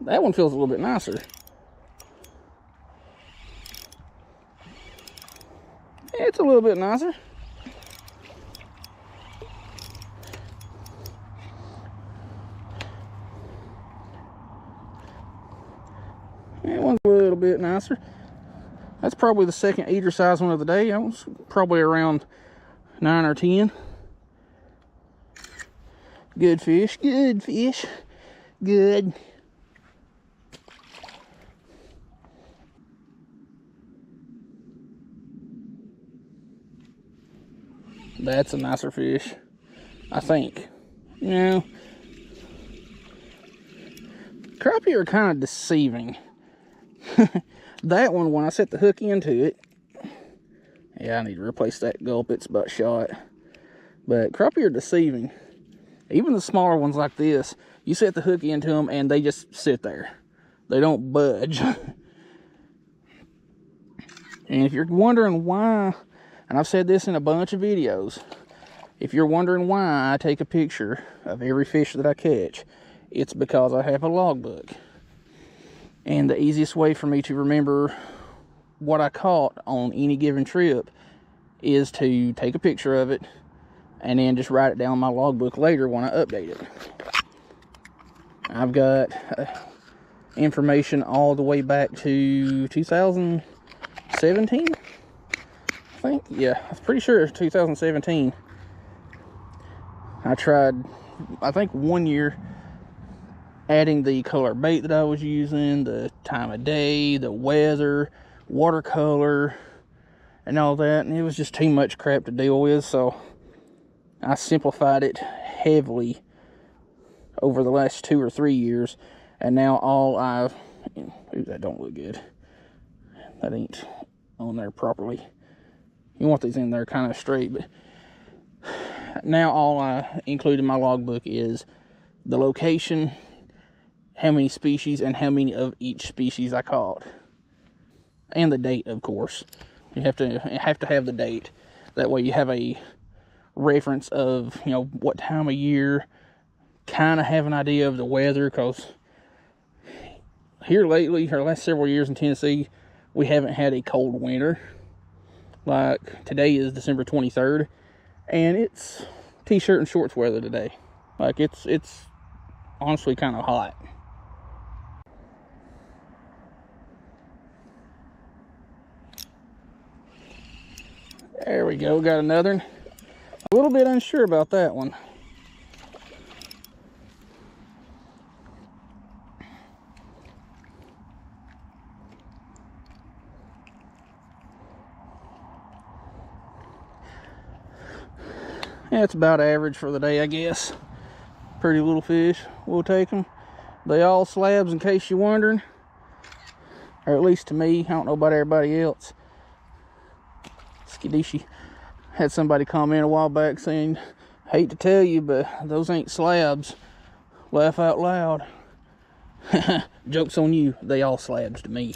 That one feels a little bit nicer. It's a little bit nicer. That one's a little bit nicer. That's probably the second eater size one of the day. That was probably around 9 or 10. Good fish, good fish, good. That's a nicer fish, I think. You know, crappie are kind of deceiving. That one, when I set the hook into it, yeah, I need to replace that gulp. It's about shot. But crappie are deceiving. Even the smaller ones like this, you set the hook into them and they just sit there. They don't budge. And if you're wondering why, and I've said this in a bunch of videos, if you're wondering why I take a picture of every fish that I catch, it's because I have a logbook. And the easiest way for me to remember what I caught on any given trip is to take a picture of it and then just write it down in my logbook later when I update it. I've got information all the way back to 2017, I think. Yeah, I'm pretty sure it's 2017. I tried, I think 1 year, adding the color bait that I was using, the time of day, the weather, watercolor, and all that, and it was just too much crap to deal with, so I simplified it heavily over the last 2 or 3 years, and now all I've... Ooh, that don't look good. That ain't on there properly. You want these in there kind of straight, but now all I include in my logbook is the location, how many species, and how many of each species I caught. And the date, of course. You have to have the date. That way you have a reference of, you know, what time of year, kind of have an idea of the weather, because here lately, or last several years in Tennessee, we haven't had a cold winter. Like, today is December 23rd, and it's t-shirt and shorts weather today. Like, it's honestly kind of hot. There we go, got another one. A little bit unsure about that one. Yeah, it's about average for the day, I guess. Pretty little fish, we'll take them. They all slabs, in case you're wondering. or at least to me. I don't know about everybody else. Skidishy. Had somebody comment a while back saying, hate to tell you, but those ain't slabs. Laugh out loud. Joke's on you, they all slabs to me.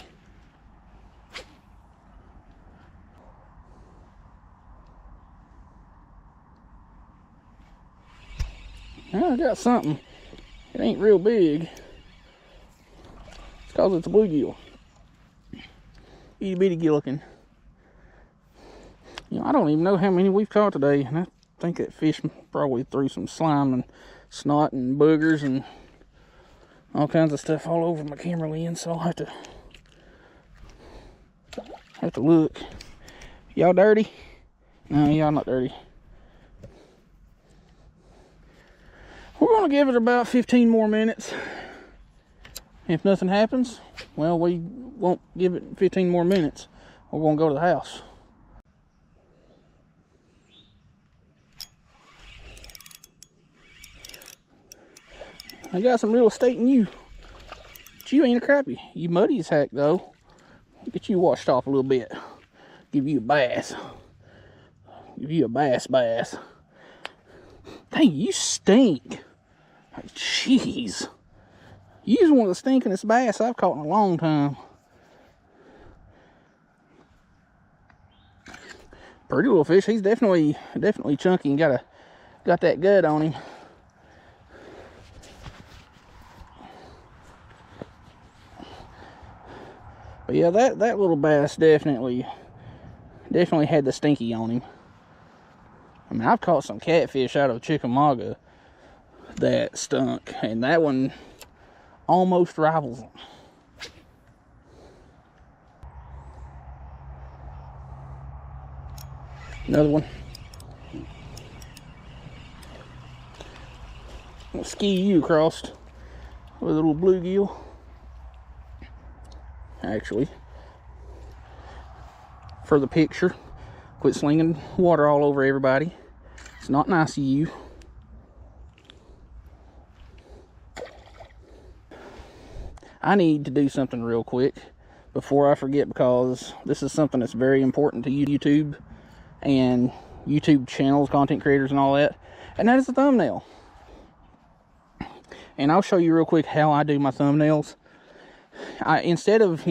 I got something. It ain't real big. It's cause it's a bluegill. Itty bitty gillikin. You know, I don't even know how many we've caught today, and I think that fish probably threw some slime and snot and boogers and all kinds of stuff all over my camera lens, so I'll have to look. Y'all dirty? No, y'all not dirty. We're gonna give it about 15 more minutes. If nothing happens, well, we won't give it 15 more minutes. We're gonna go to the house. I got some real estate in you. But you ain't a crappie. You muddy as heck, though. Get you washed off a little bit. Give you a bath. Give you a bass. Dang, you stink. Jeez. You're one of the stinkingest bass I've caught in a long time. Pretty little fish. He's definitely chunky and got that gut on him. But yeah, that little bass definitely had the stinky on him. I mean, I've caught some catfish out of Chickamauga that stunk, and that one almost rivals them. Another one. I'll ski you across with a little bluegill. Actually, for the picture, quit slinging water all over everybody. It's not nice of you. I need to do something real quick before I forget, because this is something that's very important to YouTube and YouTube channels, content creators, and all that, and that is the thumbnail. And I'll show you real quick how I do my thumbnails. Instead of,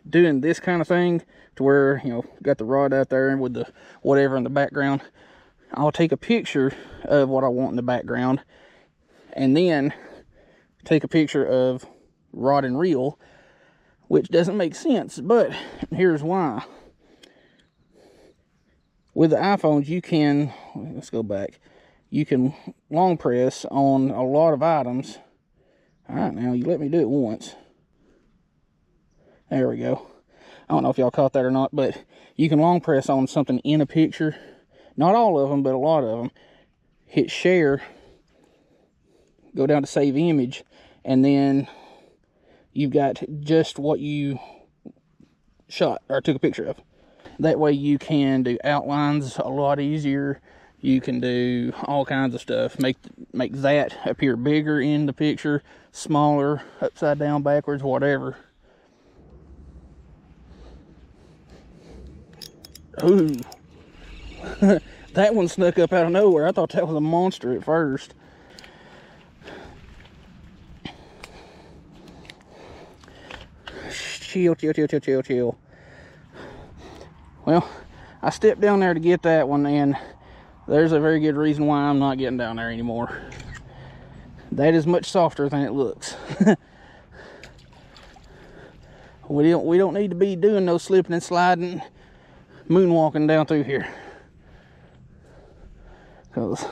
doing this kind of thing to where, got the rod out there with the whatever in the background, I'll take a picture of what I want in the background and then take a picture of rod and reel, which doesn't make sense, but here's why. With the iPhones, you can, let's go back, you can long press on a lot of items. All right, now you let me do it once. There we go. I don't know if y'all caught that or not, but you can long press on something in a picture. Not all of them, but a lot of them. Hit share, go down to save image, and then you've got just what you shot or took a picture of. That way you can do outlines a lot easier. You can do all kinds of stuff. Make that appear bigger in the picture, smaller, upside down, backwards, whatever. Ooh. That one snuck up out of nowhere. I thought that was a monster at first. Chill. Well, I stepped down there to get that one, and there's a very good reason why I'm not getting down there anymore. That is much softer than it looks. We don't need to be doing no slipping and sliding, moonwalking down through here, because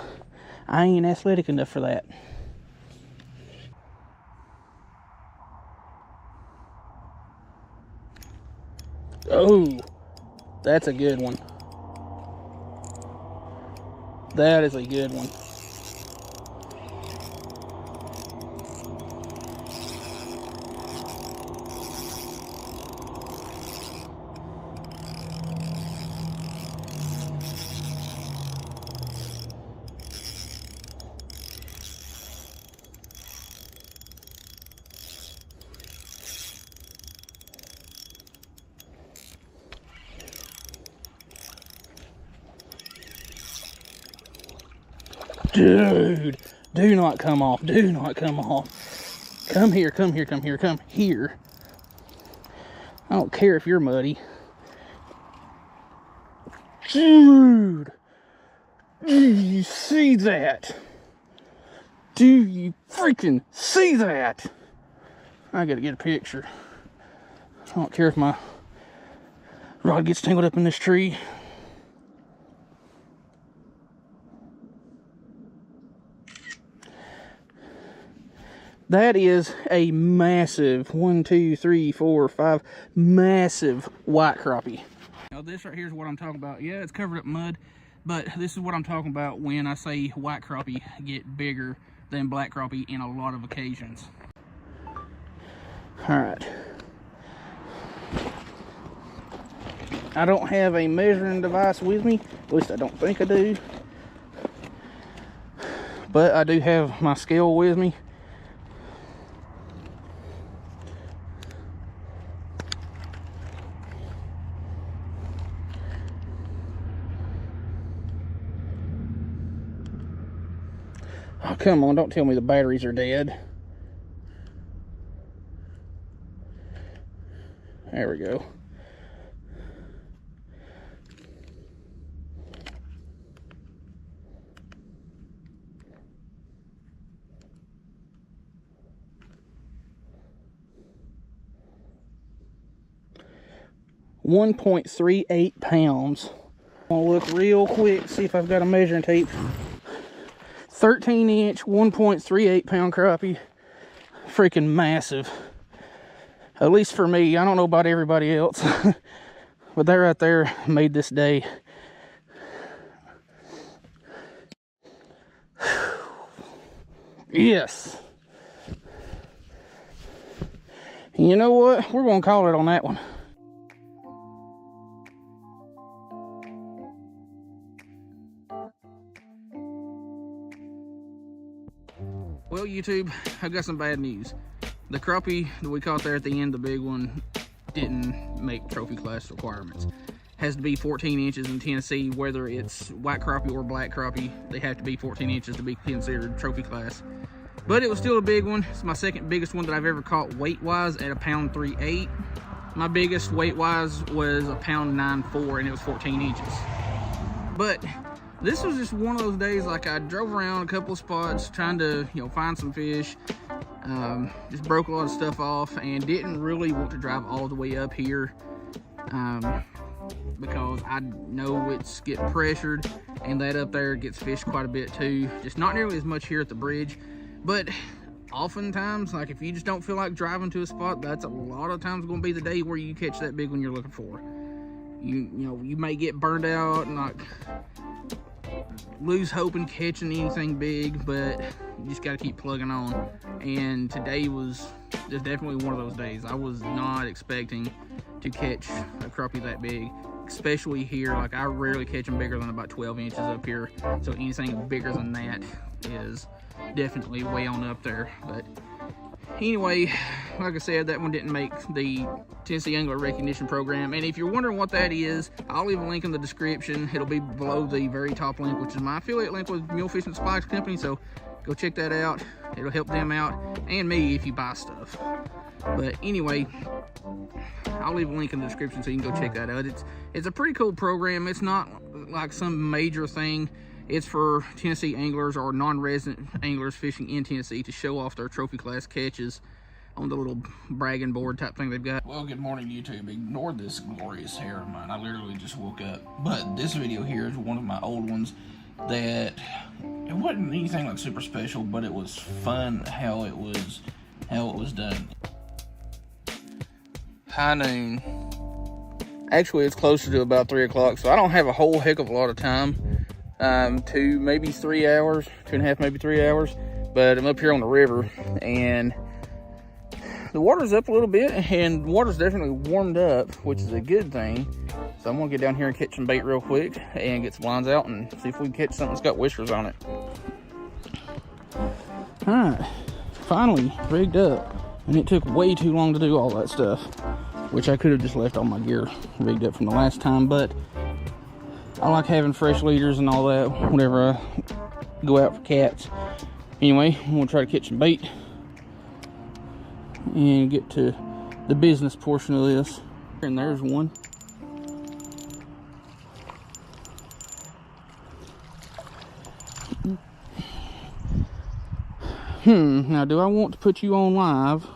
I ain't athletic enough for that. Oh, that's a good one. That is a good one. Dude, do not come off. Do not come off. Come here, come here, come here, come here. I don't care if you're muddy. Dude, do you see that? Do you freaking see that? I gotta get a picture. I don't care if my rod gets tangled up in this tree. That is a massive 1, 2, 3, 4, 5 massive white crappie. Now this right here is what I'm talking about. Yeah, it's covered up in mud, but this is what I'm talking about when I say white crappie get bigger than black crappie in a lot of occasions. All right. I don't have a measuring device with me. At least I don't think I do. But I do have my scale with me. Oh, come on, don't tell me the batteries are dead. There we go. .38 pounds. I'm gonna look real quick, see if I've got a measuring tape. 13-inch, 1.38 pound crappie. Freaking massive. At least for me. I don't know about everybody else. But that right there made this day. Yes. You know what? We're gonna call it on that one. Well, YouTube, I've got some bad news. The crappie that we caught there at the end, the big one, didn't make trophy class requirements. Has to be 14 inches in Tennessee, whether it's white crappie or black crappie. They have to be 14 inches to be considered trophy class. But it was still a big one. It's my second biggest one that I've ever caught weight-wise at a pound 3/8. My biggest weight-wise was a pound 9/4, and it was 14 inches. But this was just one of those days, like I drove around a couple of spots trying to, find some fish. Just broke a lot of stuff off and didn't really want to drive all the way up here because I know it's getting pressured, and that up there gets fished quite a bit too. Just not nearly as much here at the bridge, but oftentimes, like if you just don't feel like driving to a spot, that's a lot of times going to be the day where you catch that big one you're looking for. You may get burned out and like lose hope in catching anything big, but you just got to keep plugging on. And today was just definitely one of those days. I was not expecting to catch a crappie that big, especially here. Like I rarely catch them bigger than about 12 inches up here, so anything bigger than that is definitely way on up there. But anyway, like I said, that one didn't make the Tennessee Angler Recognition Program. And if you're wondering what that is, I'll leave a link in the description. It'll be below the very top link, which is my affiliate link with Mule Fishing Supply Company. So go check that out. It'll help them out and me if you buy stuff. But anyway, I'll leave a link in the description so you can go check that out. It's a pretty cool program. It's not like some major thing. It's for Tennessee anglers or non-resident anglers fishing in Tennessee to show off their trophy class catches on the little bragging board type thing they've got. Well, good morning, YouTube. Ignore this glorious hair of mine. I literally just woke up. But this video here is one of my old ones that it wasn't anything like super special, but it was fun how it was done. High noon. Actually, it's closer to about 3 o'clock, so I don't have a whole heck of a lot of time. 2, maybe 3 hours, 2.5, maybe 3 hours. But I'm up here on the river, and the water's up a little bit, and the water's definitely warmed up, which is a good thing. So I'm gonna get down here and catch some bait real quick and get some lines out and see if we can catch something that's got whiskers on it. All right, finally rigged up, and it took way too long to do all that stuff, which I could have just left all my gear rigged up from the last time, but I like having fresh leaders and all that whenever I go out for cats. Anyway, I'm gonna try to catch some bait and get to the business portion of this. And there's one. Now do I want to put you on live,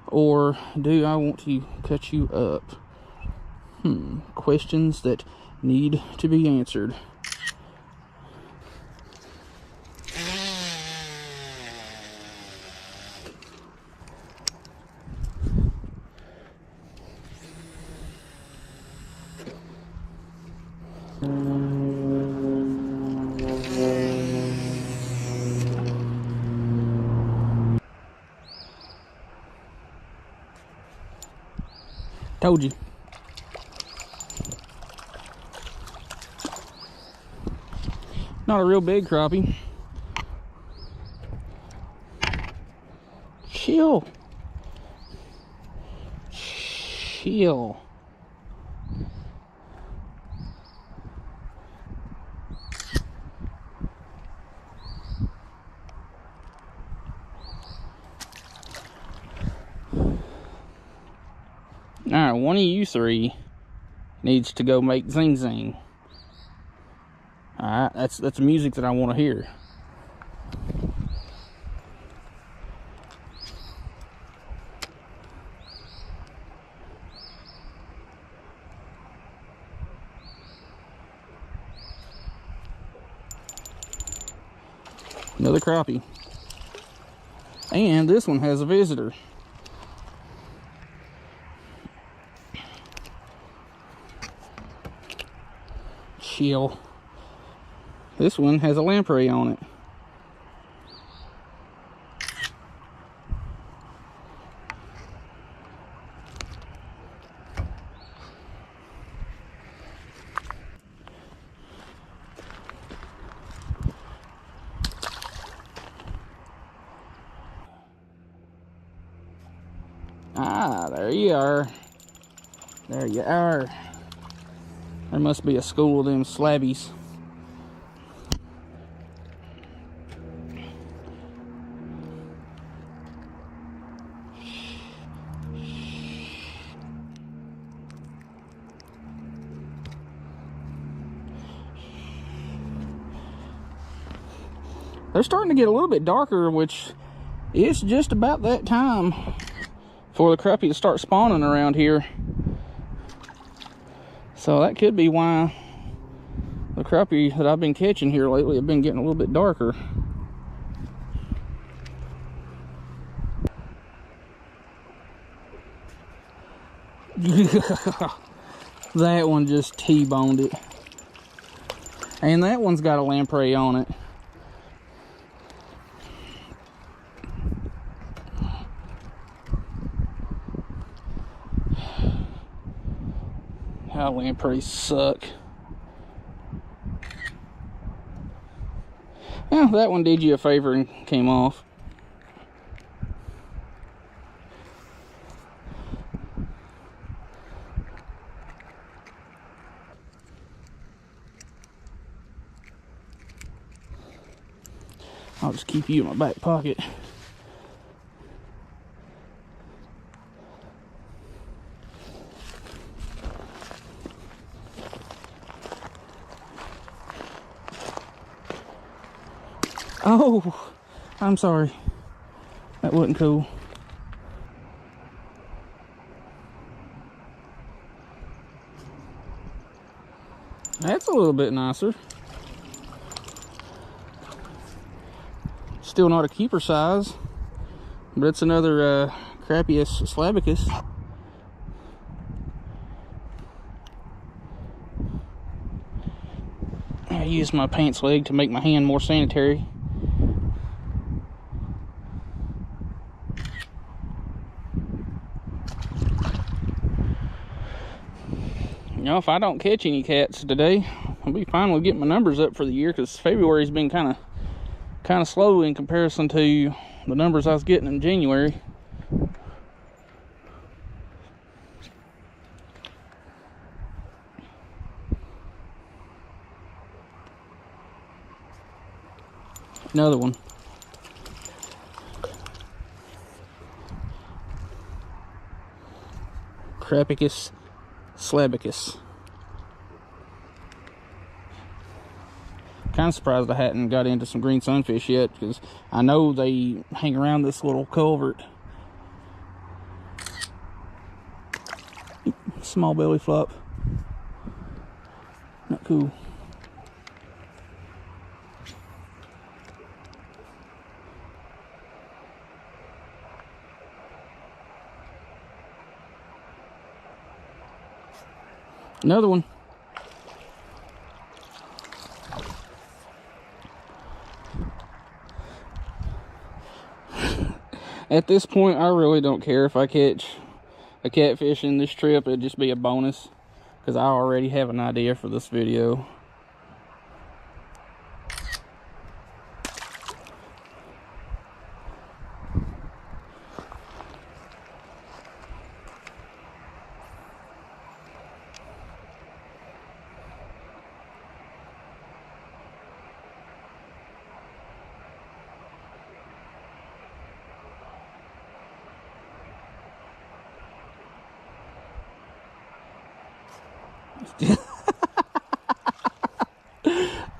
or do I want to cut you up? Questions that need to be answered. Told you. Not a real big crappie. Chill. Chill. Alright, one of you three needs to go make zing zing. Alright, that's music that I want to hear. Another crappie. And this one has a visitor. Chill. This one has a lamprey on it. Ah, there you are. There you are. There must be a school of them slabbies. They're starting to get a little bit darker, which it's just about that time for the crappie to start spawning around here. So that could be why the crappie that I've been catching here lately have been getting a little bit darker. That one just T-boned it. And that one's got a lamprey on it. How lampreys suck. Well, that one did you a favor and came off. I'll just keep you in my back pocket. Oh, I'm sorry. That wasn't cool. That's a little bit nicer. Still not a keeper size, but it's another Crappie slavicus. I use my pants leg to make my hand more sanitary. You know, if I don't catch any cats today, I'll be finally getting my numbers up for the year, because February's been kind of slow in comparison to the numbers I was getting in January. Another one. Crappie slabicus. Kind of surprised I hadn't got into some green sunfish yet, because I know they hang around this little culvert. Small belly flop. Not cool. Another one. At this point, I really don't care if I catch a catfish in this trip. It'd just be a bonus, because I already have an idea for this video.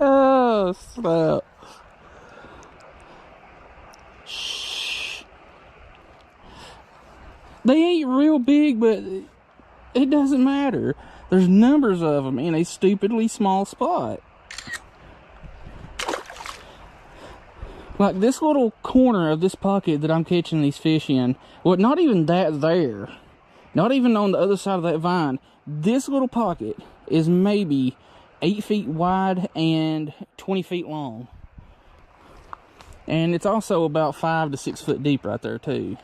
Oh, snap. Shh. They ain't real big, but it doesn't matter. There's numbers of them in a stupidly small spot. Like this little corner of this pocket that I'm catching these fish in, well, not even that there. Not even on the other side of that vine. This little pocket is maybe 8 feet wide and 20 feet long. And it's also about 5 to 6 foot deep right there too.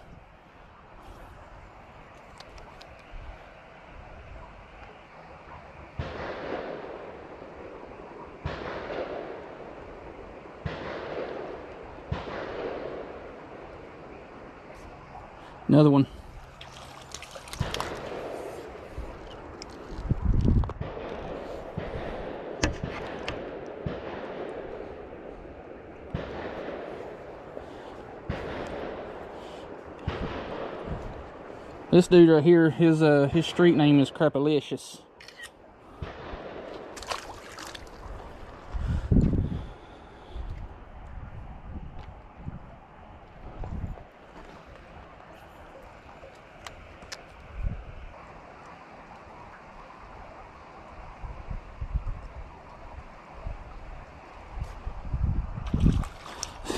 Another one. This dude right here, his street name is Crappalicious.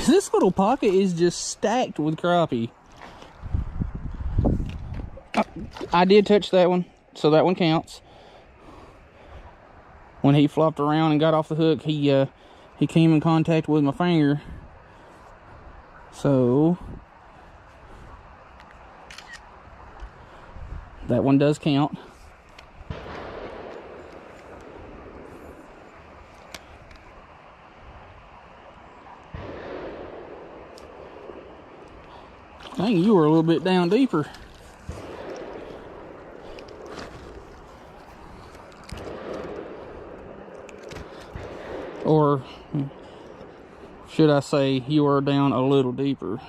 This little pocket is just stacked with crappie. I did touch that one, so that one counts. When he flopped around and got off the hook, he came in contact with my finger. So that one does count. Dang, you were a little bit down deeper. Or should I say, you are down a little deeper.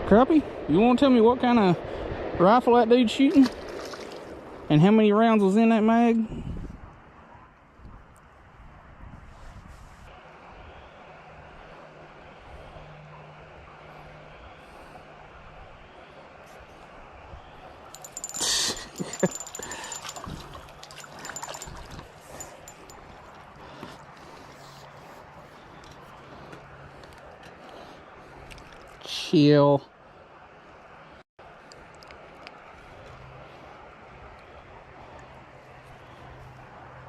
Crappie, you want to tell me what kind of rifle that dude's shooting? And how many rounds was in that mag? chill.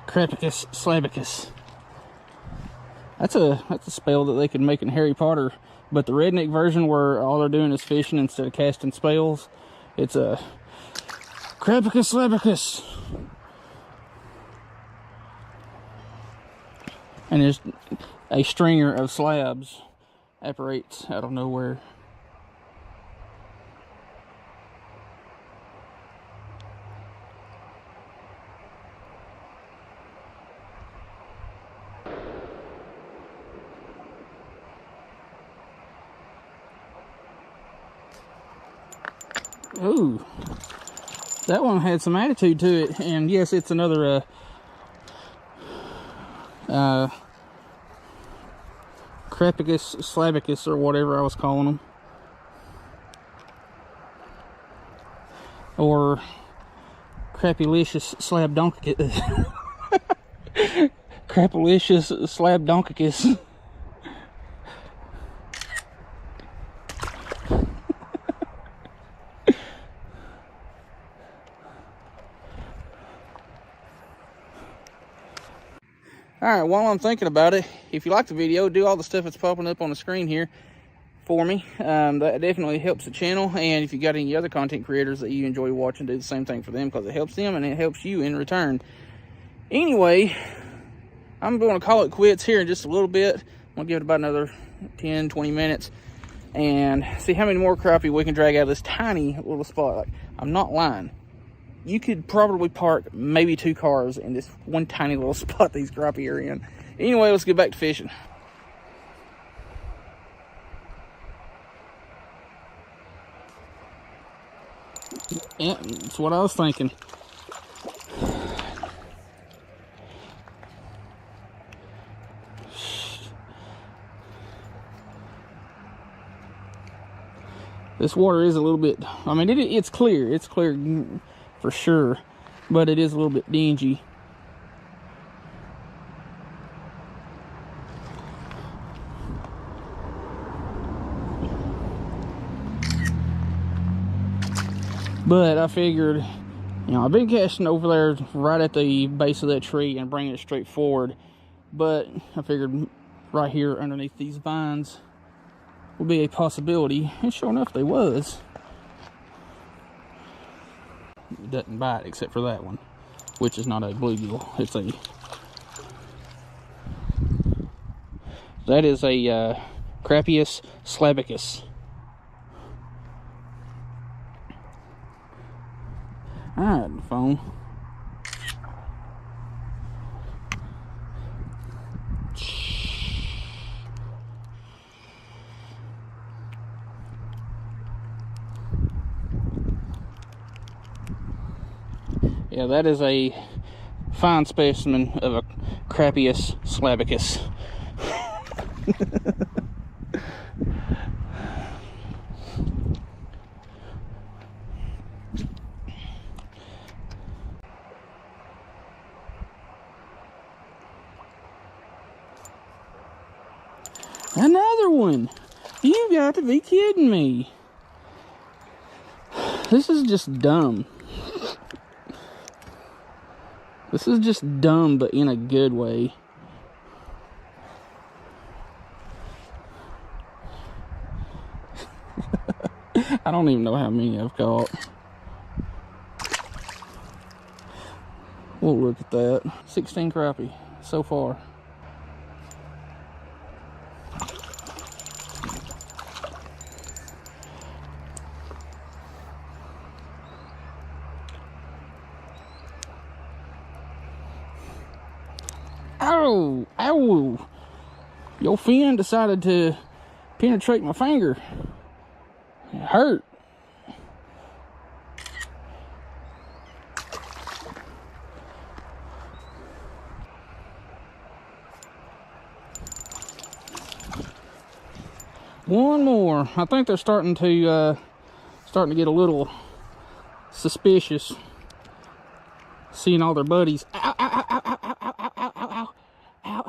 Crappicus slabicus. That's a spell that they could make in Harry Potter, but the redneck version where all they're doing is fishing instead of casting spells, it's a Crappicus slabicus. And there's a stringer of slabs apparates out of nowhere. Ooh, that one had some attitude to it, and yes, it's another Crappicus slabicus, or whatever I was calling them, or Crappylicious slabdonkicus. Crappylicious slabdonkicus. Alright, while I'm thinking about it, if you like the video, do all the stuff that's popping up on the screen here for me. That definitely helps the channel. And if you got any other content creators that you enjoy watching, do the same thing for them, because it helps them and it helps you in return. Anyway, I'm going to call it quits here in just a little bit. I'm going to give it about another 10-20 minutes and see how many more crappie we can drag out of this tiny little spot. Like, I'm not lying. You could probably park maybe 2 cars in this one tiny little spot these crappie are in. Anyway, let's get back to fishing. Yeah, that's what I was thinking. This water is a little bit, I mean, it's clear. It's clear for sure, but it is a little bit dingy. But I figured, you know, I've been casting over there right at the base of that tree and bringing it straight forward. But I figured right here underneath these vines would be a possibility. And sure enough, they was. It doesn't bite except for that one, which is not a bluegill. It's a... That is a Crappius slabicus. Alright, phone. Yeah, that is a fine specimen of a Crappius slabicus. Another one! You got to be kidding me. This is just dumb. This is just dumb, but in a good way. I don't even know how many I've caught. We'll look at that. 16 crappie so far. Ow! Ow! Your fin decided to penetrate my finger. It hurt. One more. I think they're starting to get a little suspicious, seeing all their buddies. Ow! Ow! Ow! Ow! Ow! Ow! Ow! Ow! Ow! Ow! Ow! Ow! Ow!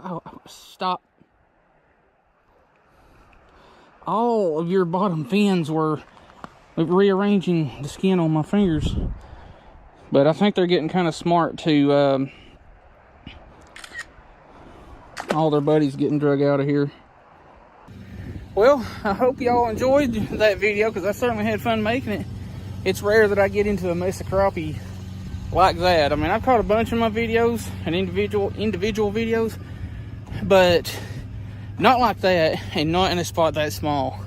Ow! Stop! all of your bottom fins were rearranging the skin on my fingers. But I think they're getting kind of smart to all their buddies getting drug out of here. Well, I hope y'all enjoyed that video, because I certainly had fun making it. It's rare that I get into a mess of crappie like that. I mean, I've caught a bunch of my videos and individual videos, but not like that, and not in a spot that small.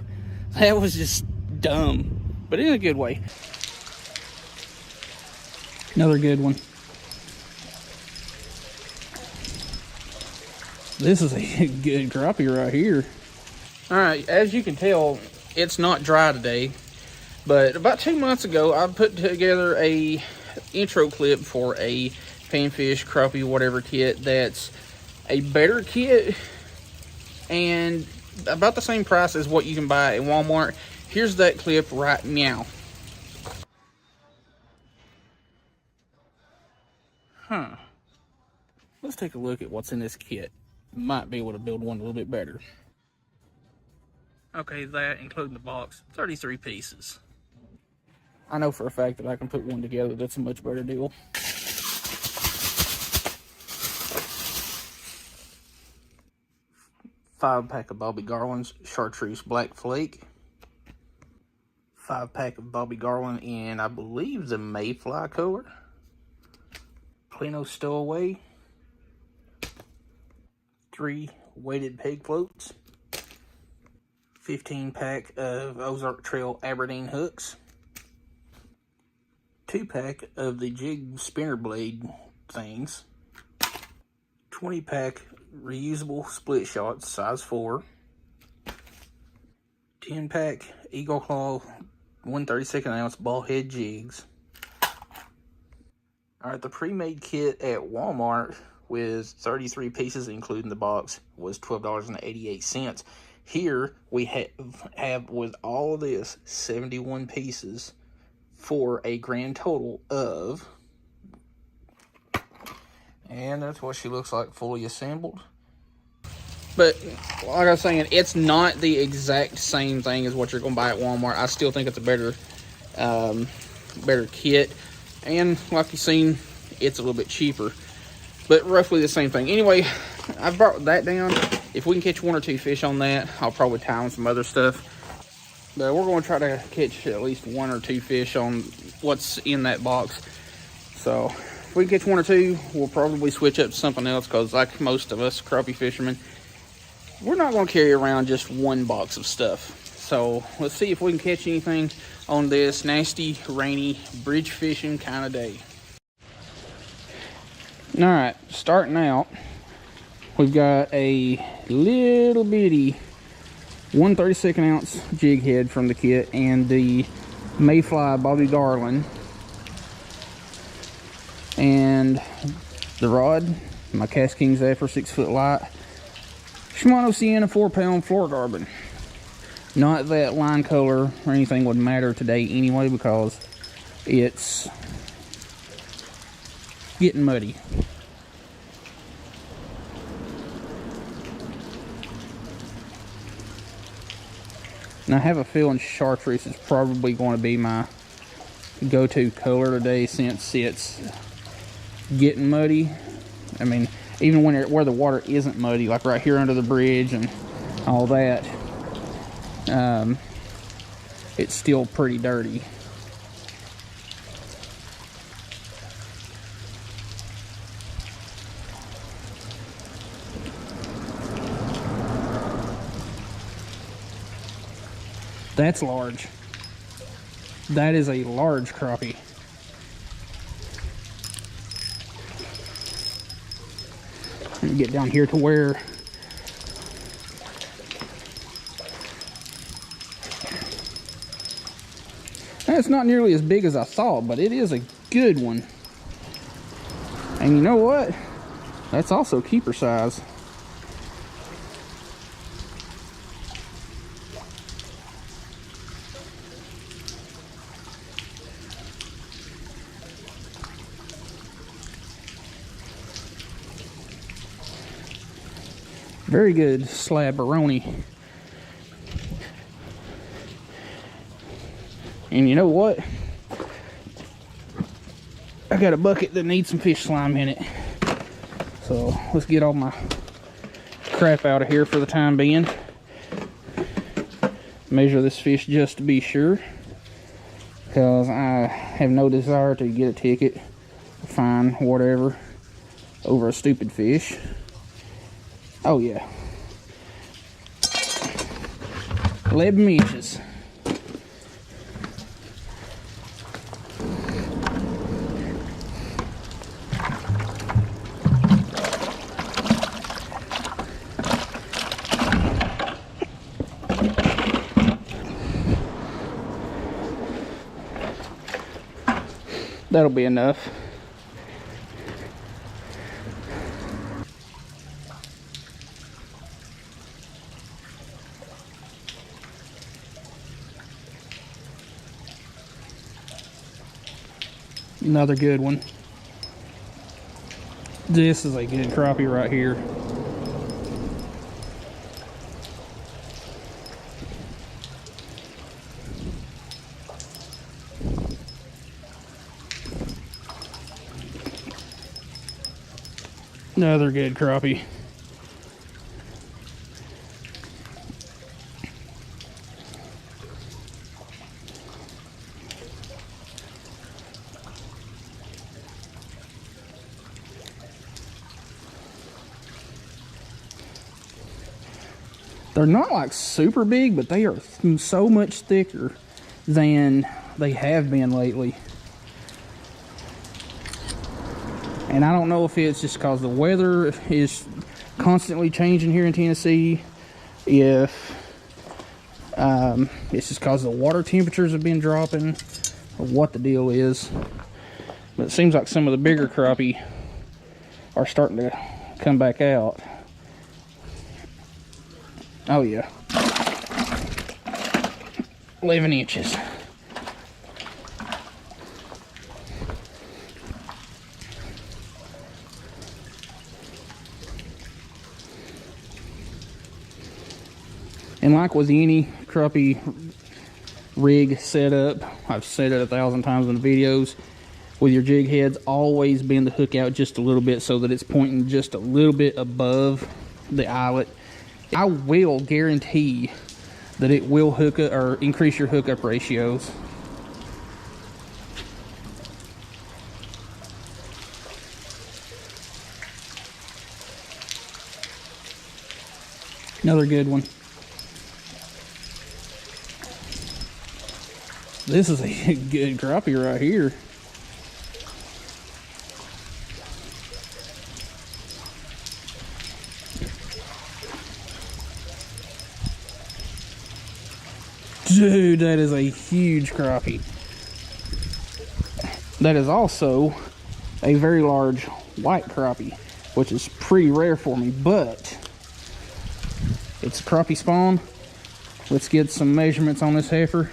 That was just dumb, but in a good way. Another good one. This is a good crappie right here. All right, as you can tell, it's not dry today, but about 2 months ago, I put together a intro clip for a panfish, crappie, whatever kit that's a better kit and about the same price as what you can buy at Walmart. Here's that clip right now. Let's take a look at what's in this kit. Might be able to build one a little bit better. Okay, that, including the box, 33 pieces. I know for a fact that I can put one together that's a much better deal. Five pack of Bobby Garland's Chartreuse Black Flake. 5-pack of Bobby Garland in, I believe, the Mayfly color. Plano Stowaway. 3 weighted peg floats. 15-pack of Ozark Trail Aberdeen hooks. 2-pack of the jig spinner blade things. 20-pack reusable split shots, size 4. 10-pack Eagle Claw 1/32 ounce ball head jigs. Alright, the pre-made kit at Walmart with 33 pieces, including the box, was $12.88. Here we have with all of this 71 pieces for a grand total of, and that's what she looks like fully assembled. But like I was saying, it's not the exact same thing as what you're going to buy at Walmart. I still think it's a better kit, and like you've seen, it's a little bit cheaper, but roughly the same thing. Anyway, I've brought that down. If we can catch 1 or 2 fish on that, I'll probably tie on some other stuff. But we're going to try to catch at least 1 or 2 fish on what's in that box. So if we can catch 1 or 2, we'll probably switch up to something else, because like most of us crappie fishermen, we're not going to carry around just 1 box of stuff. So let's see if we can catch anything on this nasty, rainy, bridge fishing kind of day. All right, starting out, we've got a little bitty 1/32 ounce jig head from the kit and the Mayfly Bobby Garland. And the rod, my Cast King Zephyr 6-foot light. Shimano Sienna 4-pound fluorocarbon. Not that line color or anything would matter today anyway, because it's getting muddy. And I have a feeling chartreuse is probably going to be my go-to color today, since it's getting muddy. I mean, even when where the water isn't muddy, like right here under the bridge and all that, it's still pretty dirty. That's large. That is a large crappie. Let me get down here to where it's not nearly as big as I thought, but it is a good one. And you know what? That's also keeper size. Very good slab-a-roni. And you know what? I got a bucket that needs some fish slime in it. So let's get all my crap out of here for the time being. Measure this fish just to be sure, because I have no desire to get a ticket, fine, whatever, over a stupid fish. Oh yeah, 11 inches. That'll be enough. Another good one. This is a good crappie right here. Another good crappie. They're not like super big, but they are so much thicker than they have been lately. And I don't know if it's just because the weather is constantly changing here in Tennessee, if it's just because the water temperatures have been dropping, or what the deal is. But it seems like some of the bigger crappie are starting to come back out. Oh yeah, 11 inches. And like with any crappie rig setup, I've said it 1,000 times in the videos, with your jig heads, always bend the hook out just a little bit so that it's pointing just a little bit above the eyelet. I will guarantee that it will hook up or increase your hookup ratios. Another good one. This is a good crappie right here. Dude, that is a huge crappie. That is also a very large white crappie, which is pretty rare for me, but it's crappie spawn. Let's get some measurements on this heifer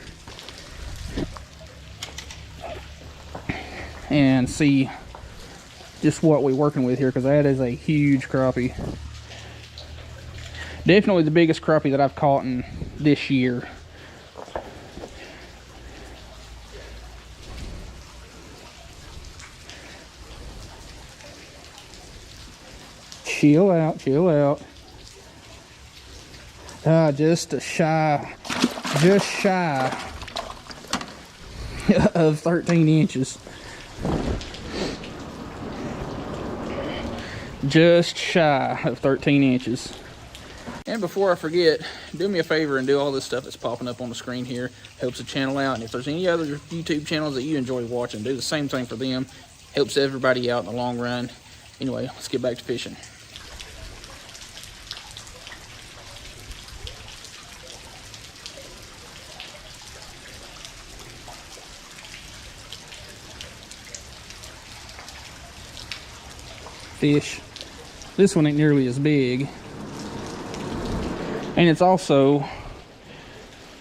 and see just what we're working with here, because that is a huge crappie. Definitely the biggest crappie that I've caught in this year. Chill out, chill out. Just shy of 13 inches. Just shy of 13 inches. And before I forget, do me a favor and do all this stuff that's popping up on the screen here. Helps the channel out. And if there's any other YouTube channels that you enjoy watching, do the same thing for them. Helps everybody out in the long run. Anyway, let's get back to fishing. Fish. This one ain't nearly as big. And it's also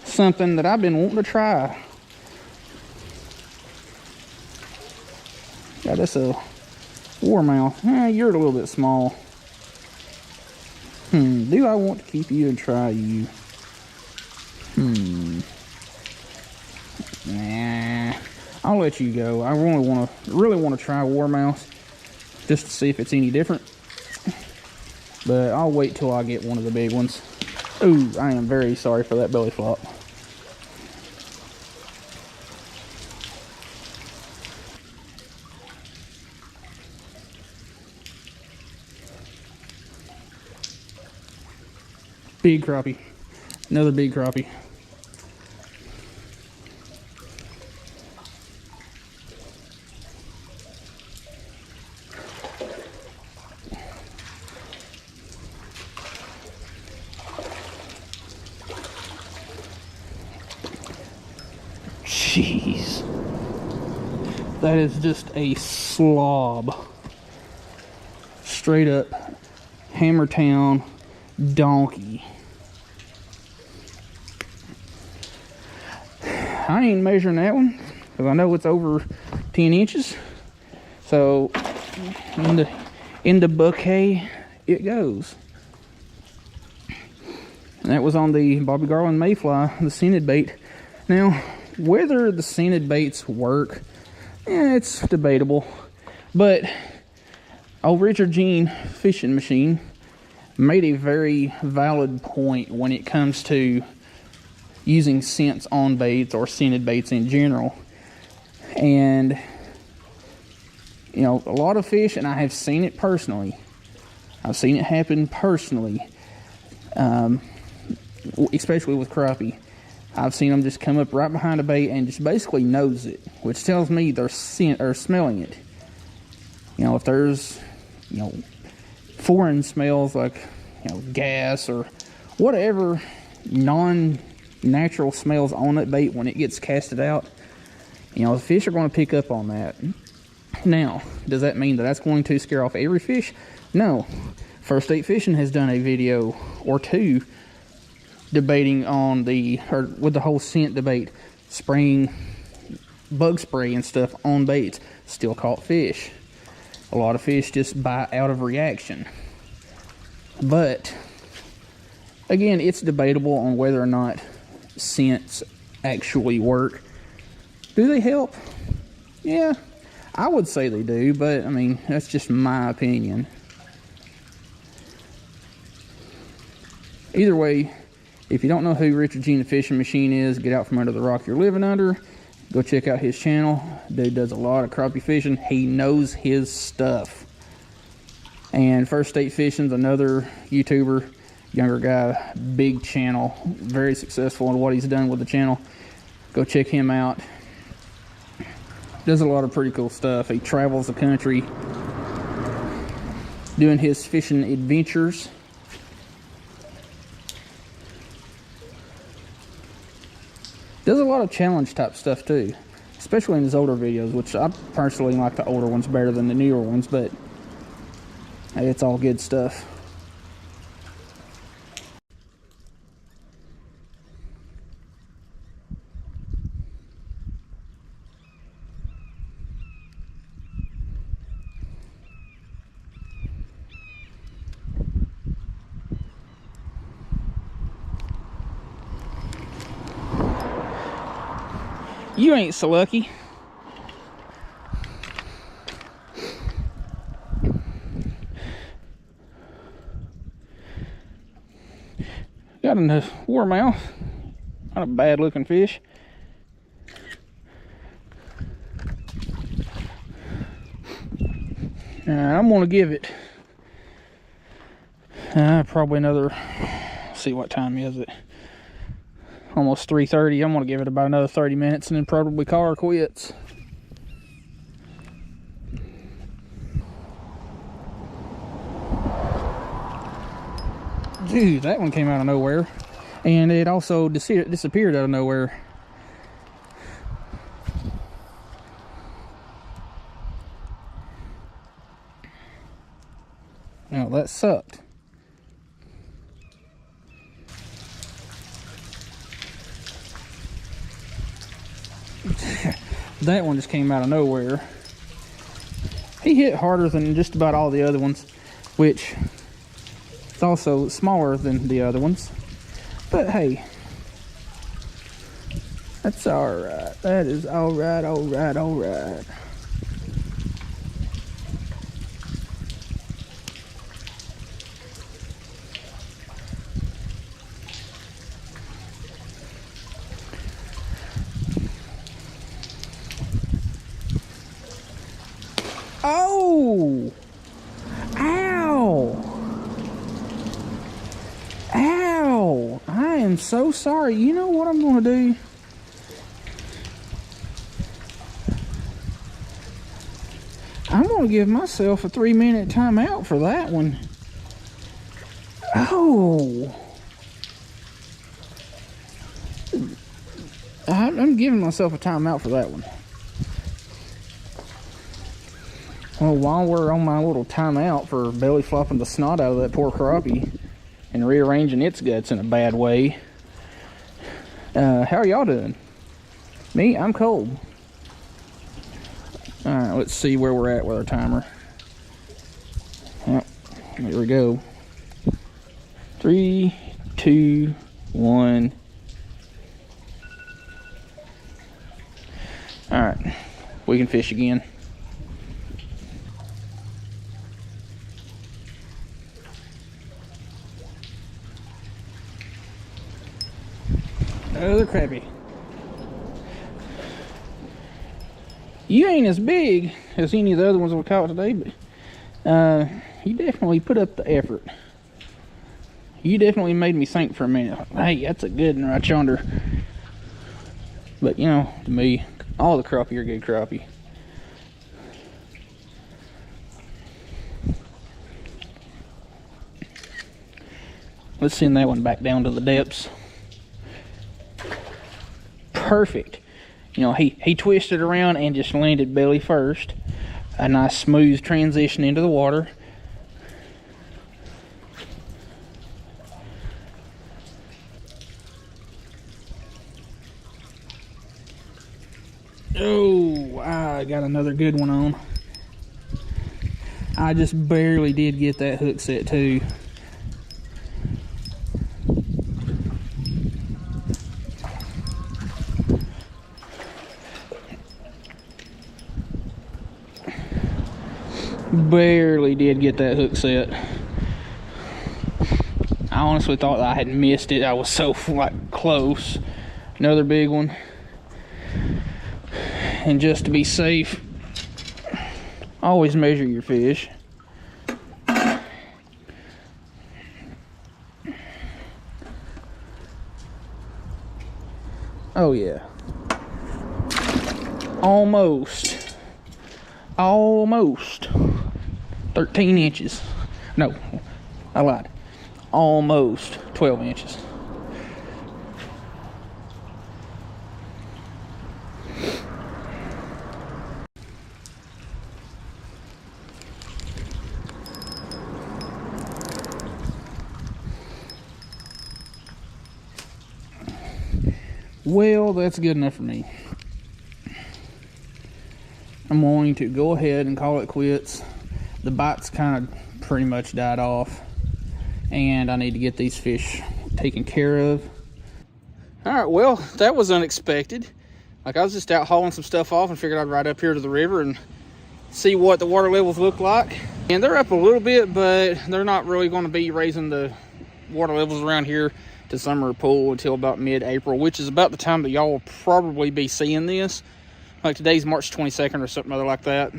something that I've been wanting to try. Yeah, that's a warmouth. You're a little bit small. Do I want to keep you and try you? Nah, I'll let you go. I really want to try warmouth just to see if it's any different. But I'll wait till I get one of the big ones. Ooh, I am very sorry for that belly flop. Big crappie. Another big crappie. Jeez. That is just a slob. Straight up Hammertown donkey. I ain't measuring that one because I know it's over 10 inches. So in the bouquet it goes. And that was on the Bobby Garland Mayfly, the scented bait. Now, whether the scented baits work, it's debatable. But old Richard Gene fishing machine made a very valid point when it comes to using scents on baits or scented baits in general. And you know, a lot of fish, and I have seen it personally, I've seen it happen personally, especially with crappie. I've seen them just come up right behind a bait and just basically nose it, which tells me they're smelling it. You know, if there's, you know, foreign smells like, you know, gas or whatever non-natural smells on that bait when it gets casted out, you know, the fish are going to pick up on that. Now, does that mean that that's going to scare off every fish? No. First State Fishing has done a video or two debating on with the whole scent debate, spraying bug spray and stuff on baits, still caught fish. A lot of fish just bite out of reaction. But again, it's debatable on whether or not scents actually work. Do they help? Yeah, I would say they do, but I mean, that's just my opinion. Either way, if you don't know who Richard Gene the Fishing Machine is, get out from under the rock you're living under. Go check out his channel. Dude does a lot of crappie fishing. He knows his stuff. And First State Fishing's another YouTuber, younger guy, big channel, very successful in what he's done with the channel. Go check him out. Does a lot of pretty cool stuff. He travels the country doing his fishing adventures. Does a lot of challenge type stuff too, especially in his older videos, which I personally like the older ones better than the newer ones, but hey, it's all good stuff. You ain't so lucky. Got a warmouth. Not a bad looking fish. I'm gonna give it probably another, see what time is it? Almost 3:30. I'm gonna give it about another 30 minutes and then probably call her quits. Dude, that one came out of nowhere, and it also disappeared out of nowhere. Now that sucked. That one just came out of nowhere. He hit harder than just about all the other ones, which is also smaller than the other ones. But hey, That's all right. That is all right, all right, all right. Oh! Ow! Ow! I am so sorry. You know what I'm going to do? I'm going to give myself a 3-minute timeout for that one. Oh! I'm giving myself a timeout for that one. Well, while we're on my little timeout for belly flopping the snot out of that poor crappie and rearranging its guts in a bad way, how are y'all doing? Me, I'm cold. All right, let's see where we're at with our timer. Yep, here we go. 3, 2, 1. All right, we can fish again. Another crappie. You ain't as big as any of the other ones we caught today, but you definitely put up the effort. You definitely made me think for a minute. Hey, that's a good one right yonder. But you know, to me, all the crappie are good crappie. Let's send that one back down to the depths. Perfect. You know, he twisted around and just landed belly first. A nice smooth transition into the water. Oh, I got another good one on. I just barely did get that hook set too. Barely did get that hook set. I honestly thought I had missed it. I was so like close. Another big one. And just to be safe, always measure your fish. Oh yeah. Almost. Almost. 13 inches. No, I lied. Almost 12 inches. Well, that's good enough for me. I'm going to go ahead and call it quits. The bites kind of pretty much died off, and I need to get these fish taken care of. All right, well, that was unexpected. Like, I was just out hauling some stuff off and figured I'd ride up here to the river and see what the water levels look like. And they're up a little bit, but they're not really going to be raising the water levels around here to summer pool until about mid-April, which is about the time that y'all will probably be seeing this. Like, today's March 22nd or something other like that.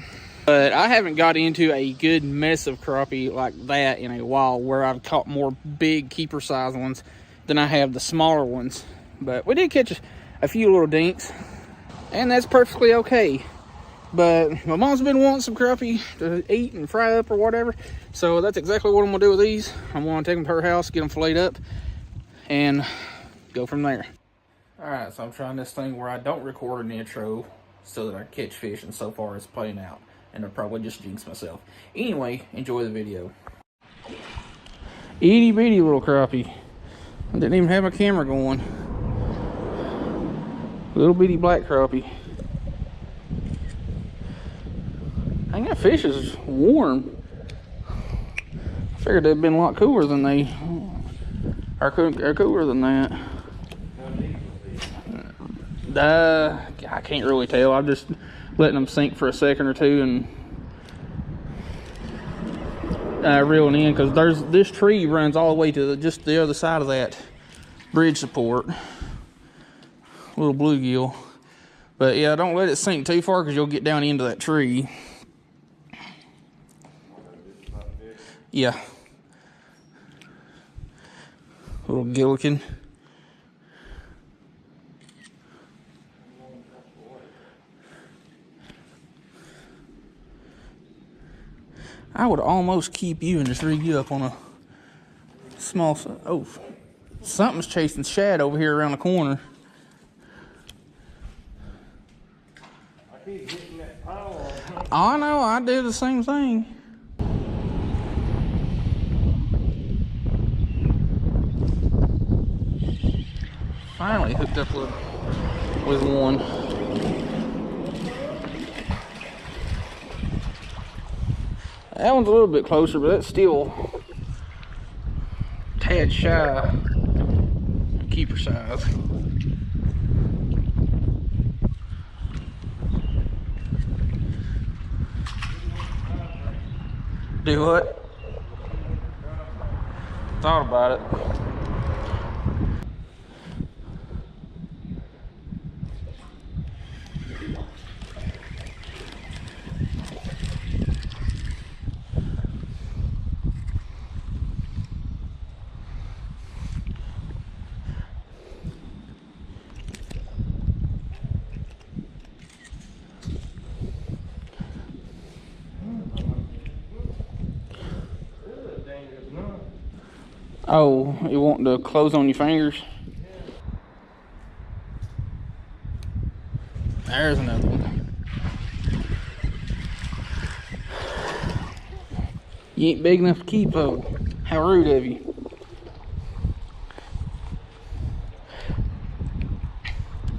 But I haven't got into a good mess of crappie like that in a while, where I've caught more big keeper size ones than I have the smaller ones. But we did catch a few little dinks, and that's perfectly okay. But my mom's been wanting some crappie to eat and fry up or whatever, so that's exactly what I'm gonna do with these. I'm gonna take them to her house, get them filleted up, and go from there. All right, so I'm trying this thing where I don't record an intro so that I catch fish, and so far it's playing out. And I'll probably just jinx myself. Anyway, enjoy the video. Itty bitty little crappie. I didn't even have my camera going. Little bitty black crappie. Dang, that fish is warm. I figured they'd been a lot cooler than they are cooler than that. I can't really tell. I'm just letting them sink for a second or two and reeling in, because this tree runs all the way to just the other side of that bridge support. Little bluegill. But yeah, don't let it sink too far because you'll get down into that tree. Yeah. Little gillikin. I would almost keep you and just rig you up on a small... Oh, something's chasing shad over here around the corner. I keep hitting that pile. I know, I do the same thing. Finally hooked up with one. That one's a little bit closer, but that's still a tad shy keeper size. Do what? Thought about it. Oh, you want to close on your fingers? There's another one. You ain't big enough to keep though. How rude of you.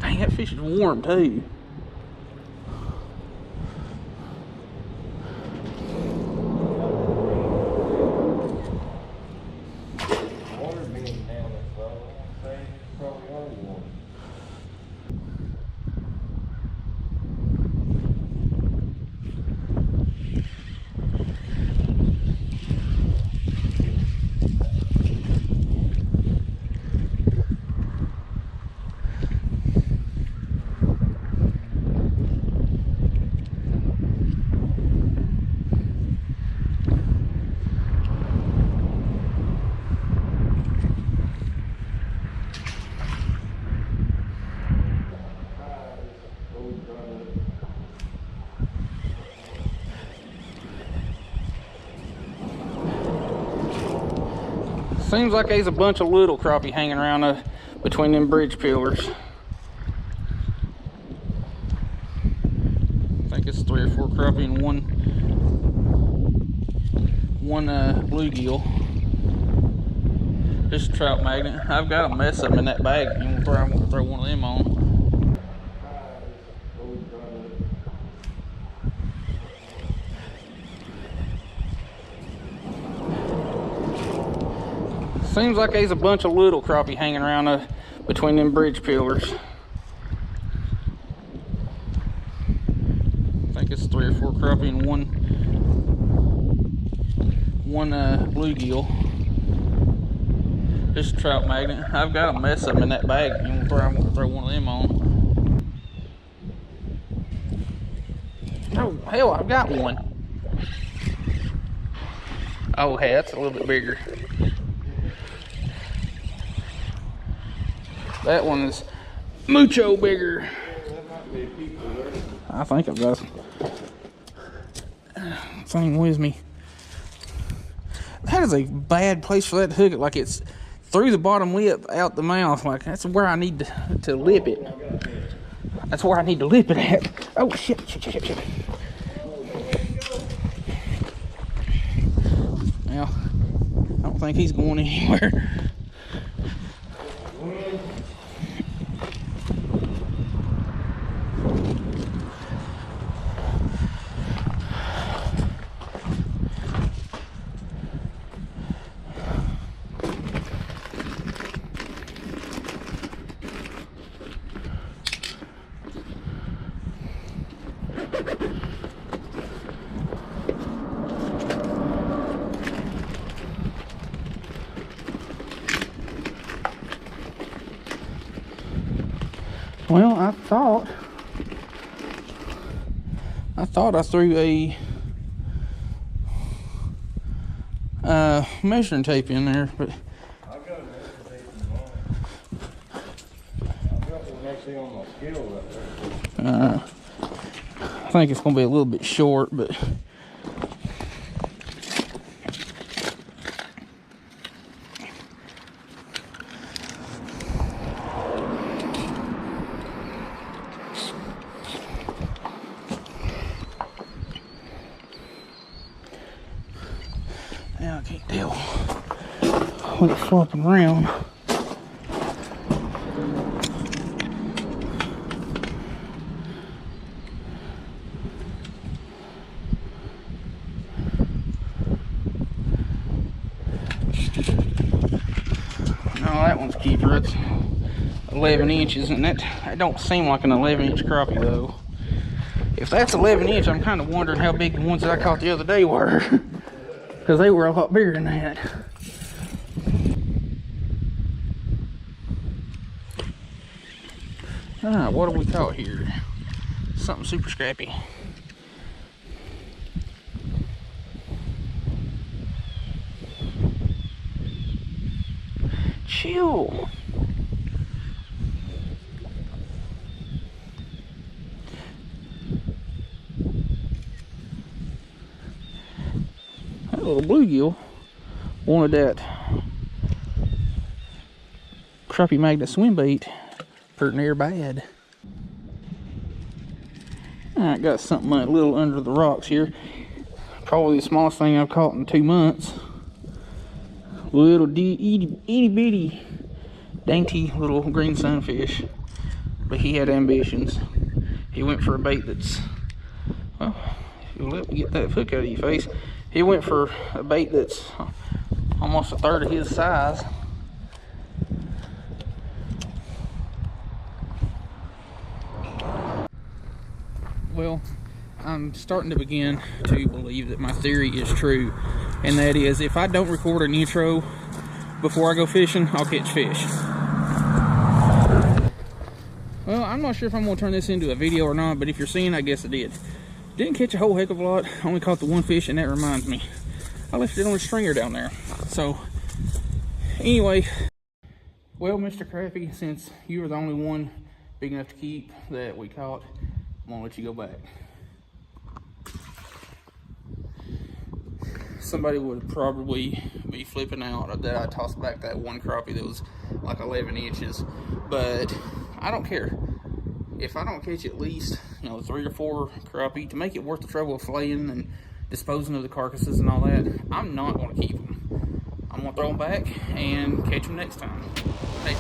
Dang, that fish is warm too. Seems like there's a bunch of little crappie hanging around between them bridge pillars. I think it's 3 or 4 crappie and one bluegill. Just a trout magnet. I've got a mess of them in that bag. I'm gonna throw one of them on. Seems like there's a bunch of little crappie hanging around between them bridge pillars. I think it's 3 or 4 crappie and one bluegill. Just a trout magnet. I've got a mess of them in that bag. I'm gonna throw one of them on. Oh hell, I've got one. Oh hey, that's a little bit bigger. That one is mucho bigger. I think I've got something with me. That is a bad place for that to hook it. Like it's through the bottom lip, out the mouth. Like that's where I need to lip it. That's where I need to lip it at. Oh shit. Well, I don't think he's going anywhere. Well, I thought I threw a measuring tape in there, but I got a measuring tape in mine. I got one actually on my scale right there. I think it's gonna be a little bit short, but now I can't tell when it's flopping around. No, that one's keeper. It's 11 inches, and that don't seem like an 11-inch crappie though. If that's 11 inch, I'm kind of wondering how big the ones that I caught the other day were, because they were a lot bigger than that. Alright, what do we caught here? Something super scrappy. Chill. That little bluegill wanted that crappie magnet swim bait pretty near bad. I got something a little under the rocks here. Probably the smallest thing I've caught in 2 months. Little itty bitty dainty little green sunfish, but he had ambitions. He went for a bait that's, well, if you'll let me get that hook out of your face, he went for a bait that's almost a third of his size. Well, I'm starting to begin to believe that my theory is true, and that is, if I don't record an intro before I go fishing, I'll catch fish. Well, I'm not sure if I'm going to turn this into a video or not, but if you're seeing, I guess I did. Didn't catch a whole heck of a lot. I only caught the one fish, and that reminds me, I left it on a stringer down there. So, anyway, well, Mr. Crappie, since you were the only one big enough to keep that we caught, I'm going to let you go back. Somebody would probably be flipping out that I tossed back that one crappie that was like 11 inches, but I don't care. If I don't catch at least, 3 or 4 crappie to make it worth the trouble of flaying and disposing of the carcasses and all that, I'm not going to keep them. I'm going to throw them back and catch them next time. Hey.